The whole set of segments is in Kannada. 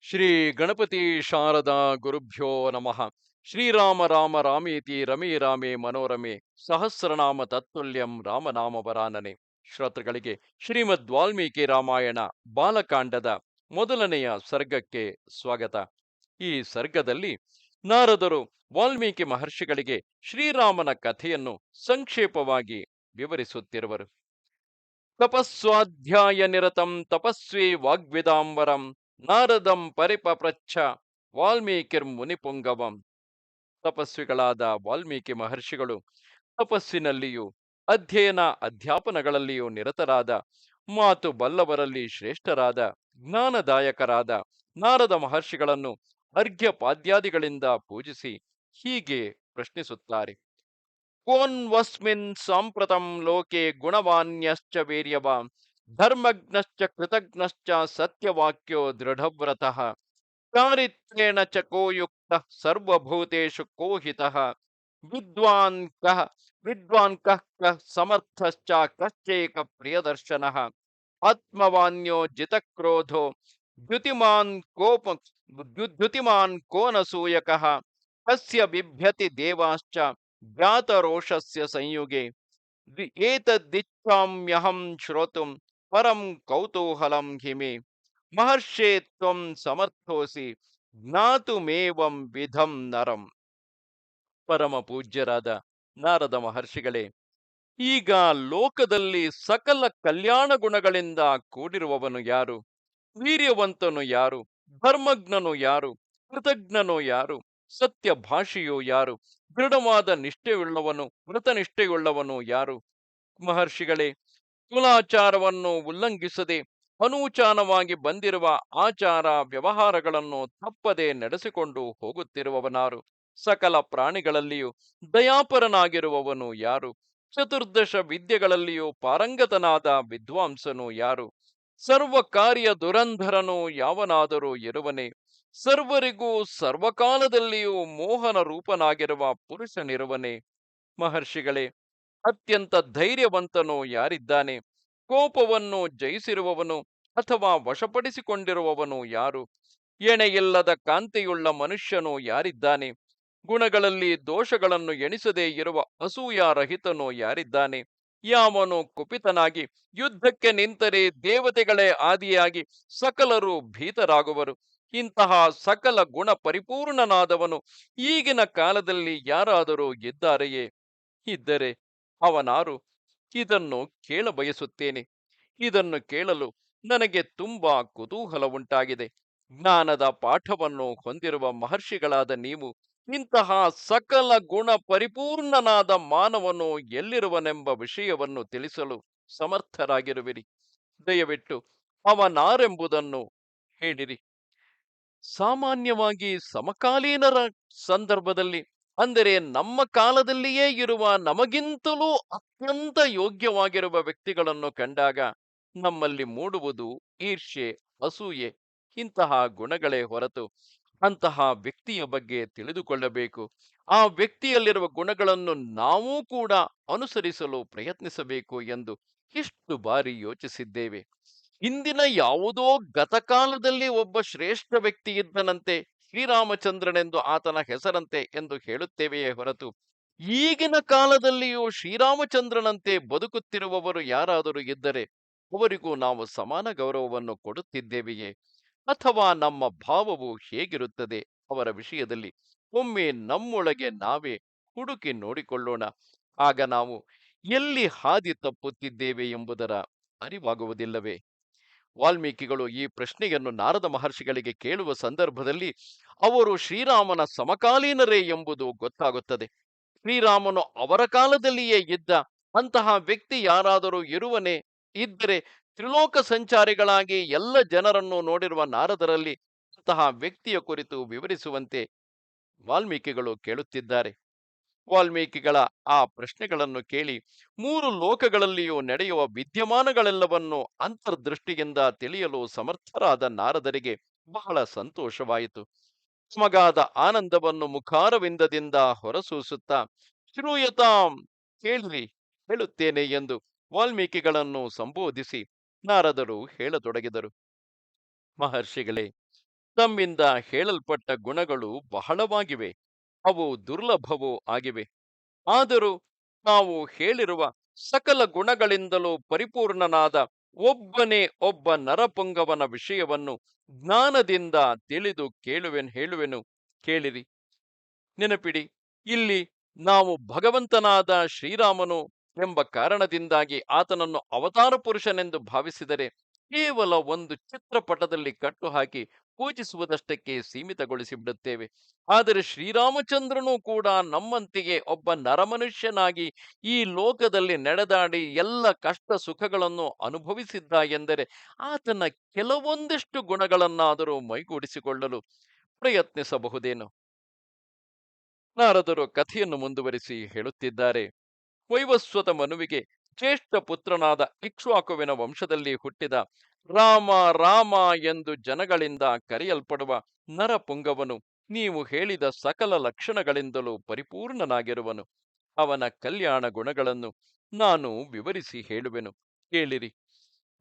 ಶ್ರೀ ಗಣಪತಿ ಶಾರದಾ ಗುರುಭ್ಯೋ ನಮಃ. ಶ್ರೀರಾಮ ರಾಮ ರಾಮೇತಿ ರಮೇ ರಾಮೇ ಮನೋರಮೆ ಸಹಸ್ರನಾಮ ತತ್ತುಲ್ಯಂ ರಾಮನಾಮ ವರಾನನೆ. ಶ್ರೋತೃಗಳಿಗೆ ಶ್ರೀಮದ್ ವಾಲ್ಮೀಕಿ ರಾಮಾಯಣ ಬಾಲಕಾಂಡದ ಮೊದಲನೆಯ ಸರ್ಗಕ್ಕೆ ಸ್ವಾಗತ. ಈ ಸರ್ಗದಲ್ಲಿ ನಾರದರು ವಾಲ್ಮೀಕಿ ಮಹರ್ಷಿಗಳಿಗೆ ಶ್ರೀರಾಮನ ಕಥೆಯನ್ನು ಸಂಕ್ಷೇಪವಾಗಿ ವಿವರಿಸುತ್ತಿರುವರು. ತಪಸ್ವಾಧ್ಯಾಯ ನಿರತಂ ತಪಸ್ವಿ ವಾಗ್ವಿದಾಂಬರಂ ನಾರದಂ ಪರಿಪಪ್ರಚ್ಛ ವಾಲ್ಮೀಕಿರ್ ಮುನಿಪುಂಗವಂ. ತಪಸ್ವಿಗಳಾದ ವಾಲ್ಮೀಕಿ ಮಹರ್ಷಿಗಳು ತಪಸ್ಸಿನಲ್ಲಿಯೂ ಅಧ್ಯಯನ ಅಧ್ಯಾಪನಗಳಲ್ಲಿಯೂ ನಿರತರಾದ, ಮಾತು ಬಲ್ಲವರಲ್ಲಿ ಶ್ರೇಷ್ಠರಾದ, ಜ್ಞಾನದಾಯಕರಾದ ನಾರದ ಮಹರ್ಷಿಗಳನ್ನು ಅರ್ಘ್ಯಪಾದ್ಯಾದಿಗಳಿಂದ ಪೂಜಿಸಿ ಹೀಗೆ ಪ್ರಶ್ನಿಸುತ್ತಾರೆ. ಕೋನ್ವಸ್ಮಿನ್ ಸಾಂಪ್ರತಂ ಲೋಕೆ ಗುಣವಾನ್ಯಶ್ಚ ವೀರ್ಯವಾನ್ ಧರ್ಮಜ್ಞಶ್ಚ ಕೃತಜ್ಞಶ್ಚ ಸತ್ಯವಾಕ್ಯೋ ದೃಢವ್ರತಃ ಚಾರಿತ್ರೇಣ ಚ ಕೋ ಯುಕ್ತಃ ಸರ್ವಭೂತೇಷು ಕೋ ಹಿತಃ ವಿದ್ವಾನ್ ಕಃ ಕಃ ಸಮರ್ಥಶ್ಚ ಕಶ್ಚೈಕ ಪ್ರಿಯದರ್ಶನಃ ಆತ್ಮವಾನ್ಯೋ ಜಿತಕ್ರೋಧೋ ದ್ಯುತಿಮಾನ್ ಕೋನಸೂಯಕಃ ಕಸ್ಯ ಬಿಭ್ಯತಿ ದೇವಾಶ್ಚ ಜ್ಞಾತರೋಷಸ್ಯ ಸಂಯುಗೆ ಏತದ್ದಿಚ್ಛಾಮ್ಯಹಂ ಶ್ರೋತುಂ ಪರಂ ಕೌತೂಹಲಂ ಹಿಮೆ ಮಹರ್ಷೇ ತ್ವಂ ಸಮರ್ಥೋಸಿ ಜ್ಞಾತುಮೇವಂ ವಿಧಂ ನರಂ. ಪರಮ ಪೂಜ್ಯರಾದ ನಾರದ ಮಹರ್ಷಿಗಳೇ, ಈಗ ಲೋಕದಲ್ಲಿ ಸಕಲ ಕಲ್ಯಾಣ ಗುಣಗಳಿಂದ ಕೂಡಿರುವವನು ಯಾರು? ವೀರ್ಯವಂತನು ಯಾರು? ಧರ್ಮಜ್ಞನು ಯಾರು? ಕೃತಜ್ಞನು ಯಾರು? ಸತ್ಯ ಭಾಷೆಯು ಯಾರು? ದೃಢವಾದ ನಿಷ್ಠೆಯುಳ್ಳವನು ವ್ರತನಿಷ್ಠೆಯುಳ್ಳವನು ಯಾರು? ಮಹರ್ಷಿಗಳೇ, ಕುಲಾಚಾರವನ್ನು ಉಲ್ಲಂಘಿಸದೆ ಅನೂಚಾನವಾಗಿ ಬಂದಿರುವ ಆಚಾರ ವ್ಯವಹಾರಗಳನ್ನು ತಪ್ಪದೆ ನಡೆಸಿಕೊಂಡು ಹೋಗುತ್ತಿರುವವನಾರು? ಸಕಲ ಪ್ರಾಣಿಗಳಲ್ಲಿಯೂ ದಯಾಪರನಾಗಿರುವವನು ಯಾರು? ಚತುರ್ದಶ ವಿದ್ಯೆಗಳಲ್ಲಿಯೂ ಪಾರಂಗತನಾದ ವಿದ್ವಾಂಸನು ಯಾರು? ಸರ್ವ ಕಾರ್ಯ ದುರಂಧರನು ಯಾವನಾದರೂ ಇರುವನೇ? ಸರ್ವರಿಗೂ ಸರ್ವಕಾಲದಲ್ಲಿಯೂ ಮೋಹನ ರೂಪನಾಗಿರುವ ಪುರುಷನಿರುವನೇ? ಮಹರ್ಷಿಗಳೇ, ಅತ್ಯಂತ ಧೈರ್ಯವಂತನು ಯಾರಿದ್ದಾನೆ? ಕೋಪವನ್ನು ಜಯಿಸಿರುವವನು ಅಥವಾ ವಶಪಡಿಸಿಕೊಂಡಿರುವವನು ಯಾರು? ಎಣೆಯಿಲ್ಲದ ಕಾಂತಿಯುಳ್ಳ ಮನುಷ್ಯನು ಯಾರಿದ್ದಾನೆ? ಗುಣಗಳಲ್ಲಿ ದೋಷಗಳನ್ನು ಎಣಿಸದೇ ಇರುವ ಅಸೂಯಾರಹಿತನು ಯಾರಿದ್ದಾನೆ? ಯಾವನು ಕುಪಿತನಾಗಿ ಯುದ್ಧಕ್ಕೆ ನಿಂತರೆ ದೇವತೆಗಳೇ ಆದಿಯಾಗಿ ಸಕಲರು ಭೀತರಾಗುವರು. ಇಂತಹ ಸಕಲ ಗುಣ ಪರಿಪೂರ್ಣನಾದವನು ಈಗಿನ ಕಾಲದಲ್ಲಿ ಯಾರಾದರೂ ಇದ್ದಾರೆಯೇ? ಇದ್ದರೆ ಅವನಾರು? ಇದನ್ನು ಕೇಳಬಯಸುತ್ತೇನೆ. ಇದನ್ನು ಕೇಳಲು ನನಗೆ ತುಂಬಾ ಕುತೂಹಲ ಉಂಟಾಗಿದೆ. ಜ್ಞಾನದ ಪಾಠವನ್ನು ಹೊಂದಿರುವ ಮಹರ್ಷಿಗಳಾದ ನೀವು ಇಂತಹ ಸಕಲ ಗುಣ ಪರಿಪೂರ್ಣನಾದ ಮಾನವನು ಎಲ್ಲಿರುವನೆಂಬ ವಿಷಯವನ್ನು ತಿಳಿಸಲು ಸಮರ್ಥರಾಗಿರುವಿರಿ. ದಯವಿಟ್ಟು ಅವನಾರೆಂಬುದನ್ನು ಹೇಳಿರಿ. ಸಾಮಾನ್ಯವಾಗಿ ಸಮಕಾಲೀನರ ಸಂದರ್ಭದಲ್ಲಿ, ಅಂದರೆ ನಮ್ಮ ಕಾಲದಲ್ಲಿಯೇ ಇರುವ ನಮಗಿಂತಲೂ ಅತ್ಯಂತ ಯೋಗ್ಯವಾಗಿರುವ ವ್ಯಕ್ತಿಗಳನ್ನು ಕಂಡಾಗ ನಮ್ಮಲ್ಲಿ ಮೂಡುವುದು ಈರ್ಷ್ಯೆ, ಅಸೂಯೆ, ಇಂತಹ ಗುಣಗಳೇ ಹೊರತು ಅಂತಹ ವ್ಯಕ್ತಿಯ ಬಗ್ಗೆ ತಿಳಿದುಕೊಳ್ಳಬೇಕು, ಆ ವ್ಯಕ್ತಿಯಲ್ಲಿರುವ ಗುಣಗಳನ್ನು ನಾವೂ ಕೂಡ ಅನುಸರಿಸಲು ಪ್ರಯತ್ನಿಸಬೇಕು ಎಂದು ಎಷ್ಟು ಬಾರಿ ಯೋಚಿಸಿದ್ದೇವೆ. ಇಂದಿನ ಯಾವುದೋ ಗತಕಾಲದಲ್ಲಿ ಒಬ್ಬ ಶ್ರೇಷ್ಠ ವ್ಯಕ್ತಿ ಇದ್ದನಂತೆ, ಶ್ರೀರಾಮಚಂದ್ರನೆಂದು ಆತನ ಹೆಸರಂತೆ ಎಂದು ಹೇಳುತ್ತೇವೆಯೇ ಹೊರತು ಈಗಿನ ಕಾಲದಲ್ಲಿಯೂ ಶ್ರೀರಾಮಚಂದ್ರನಂತೆ ಬದುಕುತ್ತಿರುವವರು ಯಾರಾದರೂ ಇದ್ದರೆ ಅವರಿಗೂ ನಾವು ಸಮಾನ ಗೌರವವನ್ನು ಕೊಡುತ್ತಿದ್ದೇವೆಯೇ? ಅಥವಾ ನಮ್ಮ ಭಾವವು ಹೇಗಿರುತ್ತದೆ ಅವರ ವಿಷಯದಲ್ಲಿ? ಒಮ್ಮೆ ನಮ್ಮೊಳಗೆ ನಾವೇ ಹುಡುಕಿ ನೋಡಿಕೊಳ್ಳೋಣ. ಆಗ ನಾವು ಎಲ್ಲಿ ಹಾದಿ ತಪ್ಪುತ್ತಿದ್ದೇವೆ ಎಂಬುದರ ಅರಿವಾಗುವುದಿಲ್ಲವೇ? ವಾಲ್ಮೀಕಿಗಳು ಈ ಪ್ರಶ್ನೆಯನ್ನು ನಾರದ ಮಹರ್ಷಿಗಳಿಗೆ ಕೇಳುವ ಸಂದರ್ಭದಲ್ಲಿ ಅವರು ಶ್ರೀರಾಮನ ಸಮಕಾಲೀನರೇ ಎಂಬುದು ಗೊತ್ತಾಗುತ್ತದೆ. ಶ್ರೀರಾಮನು ಅವರ ಕಾಲದಲ್ಲಿಯೇ ಇದ್ದ ಅಂತಹ ವ್ಯಕ್ತಿ ಯಾರಾದರೂ ಇರುವನೇ? ಇದ್ದರೆ ತ್ರಿಲೋಕ ಸಂಚಾರಿಗಳಾಗಿ ಎಲ್ಲ ಜನರನ್ನು ನೋಡಿರುವ ನಾರದರಲ್ಲಿ ಅಂತಹ ವ್ಯಕ್ತಿಯ ಕುರಿತು ವಿವರಿಸುವಂತೆ ವಾಲ್ಮೀಕಿಗಳು ಕೇಳುತ್ತಿದ್ದಾರೆ. ವಾಲ್ಮೀಕಿಗಳ ಆ ಪ್ರಶ್ನೆಗಳನ್ನು ಕೇಳಿ ಮೂರು ಲೋಕಗಳಲ್ಲಿಯೂ ನಡೆಯುವ ವಿದ್ಯಮಾನಗಳೆಲ್ಲವನ್ನು ಅಂತರ್ದೃಷ್ಟಿಯಿಂದ ತಿಳಿಯಲು ಸಮರ್ಥರಾದ ನಾರದರಿಗೆ ಬಹಳ ಸಂತೋಷವಾಯಿತು. ತಮಗಾದ ಆನಂದವನ್ನು ಮುಖಾರವಿಂದದಿಂದ ಹೊರಸೂಸುತ್ತಾ ಶ್ರೂಯತಾಂ, ಕೇಳಿರಿ, ಹೇಳುತ್ತೇನೆ ಎಂದು ವಾಲ್ಮೀಕಿಗಳನ್ನು ಸಂಬೋಧಿಸಿ ನಾರದರು ಹೇಳತೊಡಗಿದರು. ಮಹರ್ಷಿಗಳೇ, ತಮ್ಮಿಂದ ಹೇಳಲ್ಪಟ್ಟ ಗುಣಗಳು ಬಹಳವಾಗಿವೆ, ಅವು ದುರ್ಲಭವೂ ಆಗಿವೆ. ಆದರೂ ನಾವು ಹೇಳಿರುವ ಸಕಲ ಗುಣಗಳಿಂದಲೂ ಪರಿಪೂರ್ಣನಾದ ಒಬ್ಬನೇ ಒಬ್ಬ ನರಪುಂಗವನ ವಿಷಯವನ್ನು ಜ್ಞಾನದಿಂದ ತಿಳಿದು ಹೇಳುವೆನು, ಕೇಳಿರಿ. ನೆನಪಿಡಿ, ಇಲ್ಲಿ ನಾವು ಭಗವಂತನಾದ ಶ್ರೀರಾಮನು ಎಂಬ ಕಾರಣದಿಂದಾಗಿ ಆತನನ್ನು ಅವತಾರ ಪುರುಷನೆಂದು ಭಾವಿಸಿದರೆ ಕೇವಲ ಒಂದು ಚಿತ್ರಪಟದಲ್ಲಿ ಕಟ್ಟುಹಾಕಿ ಪೂಜಿಸುವುದಷ್ಟಕ್ಕೆ ಸೀಮಿತಗೊಳಿಸಿ ಬಿಡುತ್ತೇವೆ. ಆದರೆ ಶ್ರೀರಾಮಚಂದ್ರನು ಕೂಡ ನಮ್ಮಂತೆಯೇ ಒಬ್ಬ ನರಮನುಷ್ಯನಾಗಿ ಈ ಲೋಕದಲ್ಲಿ ನಡೆದಾಡಿ ಎಲ್ಲ ಕಷ್ಟ ಸುಖಗಳನ್ನು ಅನುಭವಿಸಿದ್ದ ಎಂದರೆ ಆತನ ಕೆಲವೊಂದಿಷ್ಟು ಗುಣಗಳನ್ನಾದರೂ ಮೈಗೂಡಿಸಿಕೊಳ್ಳಲು ಪ್ರಯತ್ನಿಸಬಹುದೇನೋ. ನಾರದರು ಕಥೆಯನ್ನು ಮುಂದುವರಿಸಿ ಹೇಳುತ್ತಿದ್ದಾರೆ. ವೈವಸ್ವತ ಮನುವಿಗೆ ಜ್ಯೇಷ್ಠ ಪುತ್ರನಾದ ಇಕ್ಷ್ವಾಕುವಿನ ವಂಶದಲ್ಲಿ ಹುಟ್ಟಿದ ರಾಮ ರಾಮ ಎಂದು ಜನಗಳಿಂದ ಕರೆಯಲ್ಪಡುವ ನರಪುಂಗವನು ನೀವು ಹೇಳಿದ ಸಕಲ ಲಕ್ಷಣಗಳಿಂದಲೂ ಪರಿಪೂರ್ಣನಾಗಿರುವನು. ಅವನ ಕಲ್ಯಾಣ ಗುಣಗಳನ್ನು ನಾನು ವಿವರಿಸಿ ಹೇಳುವೆನು, ಕೇಳಿರಿ.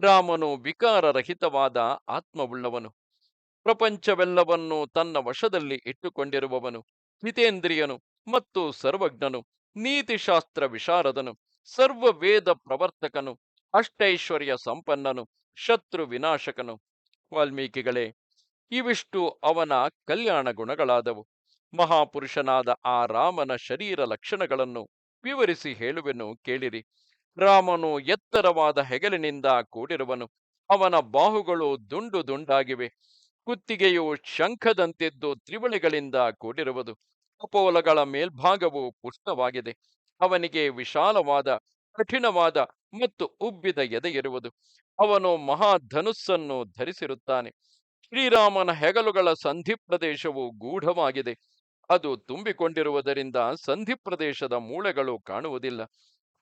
ರಾಮನು ವಿಕಾರರಹಿತವಾದ ಆತ್ಮವುಳ್ಳವನು, ಪ್ರಪಂಚವೆಲ್ಲವನ್ನೂ ತನ್ನ ವಶದಲ್ಲಿ ಇಟ್ಟುಕೊಂಡಿರುವವನು, ಜಿತೇಂದ್ರಿಯನು ಮತ್ತು ಸರ್ವಜ್ಞನು, ನೀತಿಶಾಸ್ತ್ರ ವಿಶಾರದನು, ಸರ್ವ ವೇದ ಪ್ರವರ್ತಕನು, ಅಷ್ಟೈಶ್ವರ್ಯ ಸಂಪನ್ನನು, ಶತ್ರು ವಿನಾಶಕನು. ವಾಲ್ಮೀಕಿಗಳೇ, ಇವಿಷ್ಟು ಅವನ ಕಲ್ಯಾಣ ಗುಣಗಳಾದವು. ಮಹಾಪುರುಷನಾದ ಆ ರಾಮನ ಶರೀರ ಲಕ್ಷಣಗಳನ್ನು ವಿವರಿಸಿ ಹೇಳುವೆನು, ಕೇಳಿರಿ. ರಾಮನು ಎತ್ತರವಾದ ಹೆಗಲಿನಿಂದ ಕೂಡಿರುವನು. ಅವನ ಬಾಹುಗಳು ದುಂಡು ದುಂಡಾಗಿವೆ. ಕುತ್ತಿಗೆಯು ಶಂಖದಂತಿದ್ದು ತ್ರಿವಳಿಗಳಿಂದ ಕೂಡಿರುವುದು. ಕಪೋಲಗಳ ಮೇಲ್ಭಾಗವು ಪುಷ್ಟವಾಗಿದೆ. ಅವನಿಗೆ ವಿಶಾಲವಾದ, ಕಠಿಣವಾದ ಮತ್ತು ಉಬ್ಬಿದ ಎದೆಯಿರುವುದು. ಅವನು ಮಹಾಧನುಸ್ಸನ್ನು ಧರಿಸಿರುತ್ತಾನೆ. ಶ್ರೀರಾಮನ ಹೆಗಲುಗಳ ಸಂಧಿ ಪ್ರದೇಶವು ಗೂಢವಾಗಿದೆ. ಅದು ತುಂಬಿಕೊಂಡಿರುವುದರಿಂದ ಸಂಧಿ ಪ್ರದೇಶದ ಮೂಳೆಗಳು ಕಾಣುವುದಿಲ್ಲ.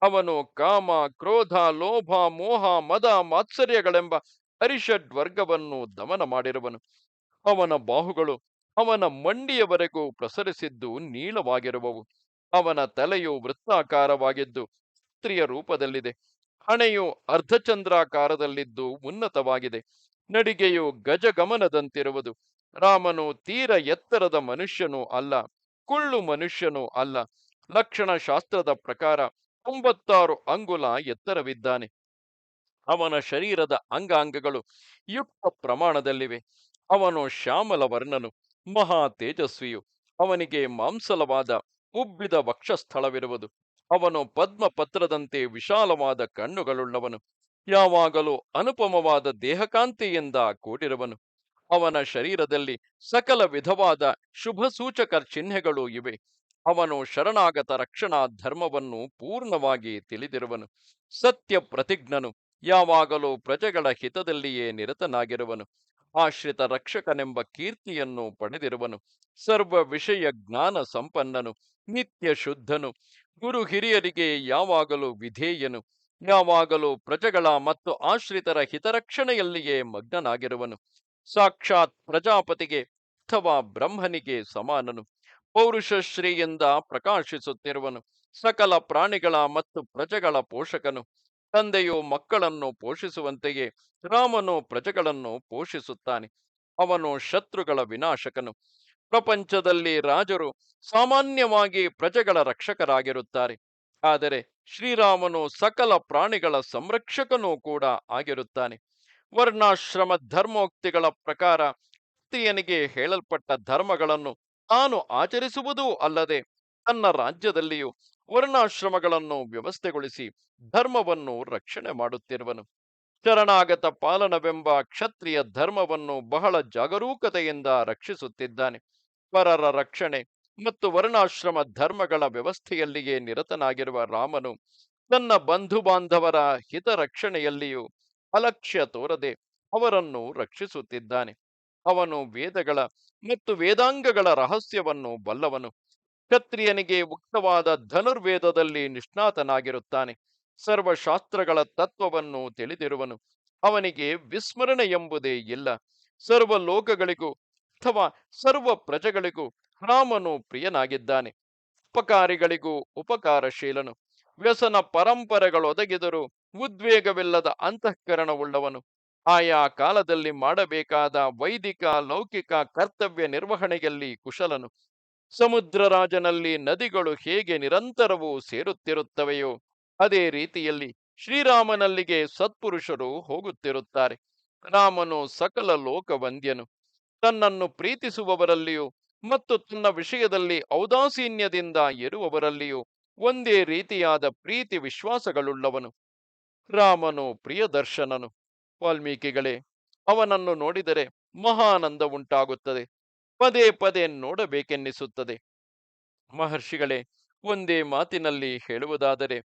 ಅವನು ಕಾಮ, ಕ್ರೋಧ, ಲೋಭ, ಮೋಹ, ಮದ, ಮಾತ್ಸರ್ಯಗಳೆಂಬ ಅರಿಷಡ್ವರ್ಗವನ್ನು ದಮನ ಮಾಡಿರುವನು. ಅವನ ಬಾಹುಗಳು ಅವನ ಮಂಡಿಯವರೆಗೂ ಪ್ರಸರಿಸಿದ್ದು ನೀಳವಾಗಿರುವವು. ಅವನ ತಲೆಯು ವೃತ್ತಾಕಾರವಾಗಿದ್ದು ಸ್ತ್ರೀಯ ರೂಪದಲ್ಲಿದೆ. ಹಣೆಯು ಅರ್ಧಚಂದ್ರಾಕಾರದಲ್ಲಿದ್ದು ಉನ್ನತವಾಗಿದೆ. ನಡಿಗೆಯು ಗಜಗಮನದಂತಿರುವುದು. ರಾಮನು ತೀರ ಎತ್ತರದ ಮನುಷ್ಯನೂ ಅಲ್ಲ, ಕುಳ್ಳು ಮನುಷ್ಯನೂ ಅಲ್ಲ. ಲಕ್ಷಣ ಶಾಸ್ತ್ರದ ಪ್ರಕಾರ 96 ಅಂಗುಲ ಎತ್ತರವಿದ್ದಾನೆ. ಅವನ ಶರೀರದ ಅಂಗಾಂಗಗಳು ಯುಕ್ತ ಪ್ರಮಾಣದಲ್ಲಿವೆ. ಅವನು ಶ್ಯಾಮಲ ವರ್ಣನು, ಮಹಾ ತೇಜಸ್ವಿಯು. ಅವನಿಗೆ ಮಾಂಸಲವಾದ ಉಬ್ಬಿದ ವಕ್ಷಸ್ಥಳವಿರುವುದು. ಅವನು ಪದ್ಮಪತ್ರದಂತೆ ವಿಶಾಲವಾದ ಕಣ್ಣುಗಳುಳ್ಳವನು. ಯಾವಾಗಲೂ ಅನುಪಮವಾದ ದೇಹಕಾಂತಿಯಿಂದ ಕೂಡಿರುವನು. ಅವನ ಶರೀರದಲ್ಲಿ ಸಕಲ ವಿಧವಾದ ಶುಭ ಸೂಚಕ ಚಿಹ್ನೆಗಳು ಇವೆ. ಅವನು ಶರಣಾಗತ ರಕ್ಷಣಾ ಧರ್ಮವನ್ನು ಪೂರ್ಣವಾಗಿ ತಿಳಿದಿರುವನು. ಸತ್ಯ ಪ್ರತಿಜ್ಞನು, ಯಾವಾಗಲೂ ಪ್ರಜೆಗಳ ಹಿತದಲ್ಲಿಯೇ ನಿರತನಾಗಿರುವನು. ಆಶ್ರಿತ ರಕ್ಷಕನೆಂಬ ಕೀರ್ತಿಯನ್ನು ಪಡೆದಿರುವನು. ಸರ್ವ ವಿಷಯ ಜ್ಞಾನ ಸಂಪನ್ನನು, ನಿತ್ಯ ಶುದ್ಧನು, ಗುರು ಹಿರಿಯರಿಗೆ ಯಾವಾಗಲೂ ವಿಧೇಯನು, ಯಾವಾಗಲೂ ಪ್ರಜೆಗಳ ಮತ್ತು ಆಶ್ರಿತರ ಹಿತರಕ್ಷಣೆಯಲ್ಲಿಯೇ ಮಗ್ನನಾಗಿರುವನು. ಸಾಕ್ಷಾತ್ ಪ್ರಜಾಪತಿಗೆ ಅಥವಾ ಬ್ರಹ್ಮನಿಗೆ ಸಮಾನನು. ಪೌರುಷಶ್ರೀಯಿಂದ ಪ್ರಕಾಶಿಸುತ್ತಿರುವನು. ಸಕಲ ಪ್ರಾಣಿಗಳ ಮತ್ತು ಪ್ರಜೆಗಳ ಪೋಷಕನು. ತಂದೆಯು ಮಕ್ಕಳನ್ನು ಪೋಷಿಸುವಂತೆಯೇ ರಾಮನು ಪ್ರಜೆಗಳನ್ನು ಪೋಷಿಸುತ್ತಾನೆ. ಅವನು ಶತ್ರುಗಳ ವಿನಾಶಕನು. ಪ್ರಪಂಚದಲ್ಲಿ ರಾಜರು ಸಾಮಾನ್ಯವಾಗಿ ಪ್ರಜೆಗಳ ರಕ್ಷಕರಾಗಿರುತ್ತಾರೆ. ಆದರೆ ಶ್ರೀರಾಮನು ಸಕಲ ಪ್ರಾಣಿಗಳ ಸಂರಕ್ಷಕನೂ ಕೂಡ ಆಗಿರುತ್ತಾನೆ. ವರ್ಣಾಶ್ರಮ ಧರ್ಮೋಕ್ತಿಗಳ ಪ್ರಕಾರ ಕ್ಷತ್ರಿಯನಿಗೆ ಹೇಳಲ್ಪಟ್ಟ ಧರ್ಮಗಳನ್ನು ತಾನು ಆಚರಿಸುವುದೂ ಅಲ್ಲದೆ ತನ್ನ ರಾಜ್ಯದಲ್ಲಿಯೂ ವರ್ಣಾಶ್ರಮಗಳನ್ನು ವ್ಯವಸ್ಥೆಗೊಳಿಸಿ ಧರ್ಮವನ್ನು ರಕ್ಷಣೆ ಮಾಡುತ್ತಿರುವನು. ಶರಣಾಗತ ಪಾಲನವೆಂಬ ಕ್ಷತ್ರಿಯ ಧರ್ಮವನ್ನು ಬಹಳ ಜಾಗರೂಕತೆಯಿಂದ ರಕ್ಷಿಸುತ್ತಿದ್ದಾನೆ. ಪರರ ರಕ್ಷಣೆ ಮತ್ತು ವರ್ಣಾಶ್ರಮ ಧರ್ಮಗಳ ವ್ಯವಸ್ಥೆಯಲ್ಲಿಯೇ ನಿರತನಾಗಿರುವ ರಾಮನು ತನ್ನ ಬಂಧು ಬಾಂಧವರ ಹಿತರಕ್ಷಣೆಯಲ್ಲಿಯೂ ಅಲಕ್ಷ್ಯ ತೋರದೆ ಅವರನ್ನು ರಕ್ಷಿಸುತ್ತಿದ್ದಾನೆ. ಅವನು ವೇದಗಳ ಮತ್ತು ವೇದಾಂಗಗಳ ರಹಸ್ಯವನ್ನು ಬಲ್ಲವನು. ಕ್ಷತ್ರಿಯನಿಗೆ ಉಕ್ತವಾದ ಧನುರ್ವೇದದಲ್ಲಿ ನಿಷ್ಣಾತನಾಗಿರುತ್ತಾನೆ. ಸರ್ವಶಾಸ್ತ್ರಗಳ ತತ್ವವನ್ನು ತಿಳಿದಿರುವನು. ಅವನಿಗೆ ವಿಸ್ಮರಣೆ ಎಂಬುದೇ ಇಲ್ಲ. ಸರ್ವ ಲೋಕಗಳಿಗೂ ಅಥವಾ ಸರ್ವ ಪ್ರಜೆಗಳಿಗೂ ರಾಮನು ಪ್ರಿಯನಾಗಿದ್ದಾನೆ. ಉಪಕಾರಿಗಳಿಗೂ ಉಪಕಾರಶೀಲನು. ವ್ಯಸನ ಪರಂಪರೆಗಳೊದಗಿದರೂ ಉದ್ವೇಗವಿಲ್ಲದ ಅಂತಃಕರಣವುಳ್ಳವನು. ಆಯಾ ಕಾಲದಲ್ಲಿ ಮಾಡಬೇಕಾದ ವೈದಿಕ ಲೌಕಿಕ ಕರ್ತವ್ಯ ನಿರ್ವಹಣೆಯಲ್ಲಿ ಕುಶಲನು. ಸಮುದ್ರ ರಾಜನಲ್ಲಿ ನದಿಗಳು ಹೇಗೆ ನಿರಂತರವೂ ಸೇರುತ್ತಿರುತ್ತವೆಯೋ ಅದೇ ರೀತಿಯಲ್ಲಿ ಶ್ರೀರಾಮನಲ್ಲಿಗೆ ಸತ್ಪುರುಷರು ಹೋಗುತ್ತಿರುತ್ತಾರೆ. ರಾಮನು ಸಕಲ ಲೋಕವಂದ್ಯನು. ತನ್ನನ್ನು ಪ್ರೀತಿಸುವವರಲ್ಲಿಯೂ ಮತ್ತು ತನ್ನ ವಿಷಯದಲ್ಲಿ ಔದಾಸೀನ್ಯದಿಂದ ಇರುವವರಲ್ಲಿಯೂ ಒಂದೇ ರೀತಿಯಾದ ಪ್ರೀತಿ ವಿಶ್ವಾಸಗಳುಳ್ಳವನು. ರಾಮನು ಪ್ರಿಯದರ್ಶನನು. ವಾಲ್ಮೀಕಿಗಳೇ, ಅವನನ್ನು ನೋಡಿದರೆ ಮಹಾನಂದ ಉಂಟಾಗುತ್ತದೆ. ಪದೇ ಪದೇ ನೋಡಬೇಕೆನ್ನಿಸುತ್ತದೆ. ಮಹರ್ಷಿಗಳೇ, ಒಂದೇ ಮಾತಿನಲ್ಲಿ ಹೇಳುವುದಾದರೆ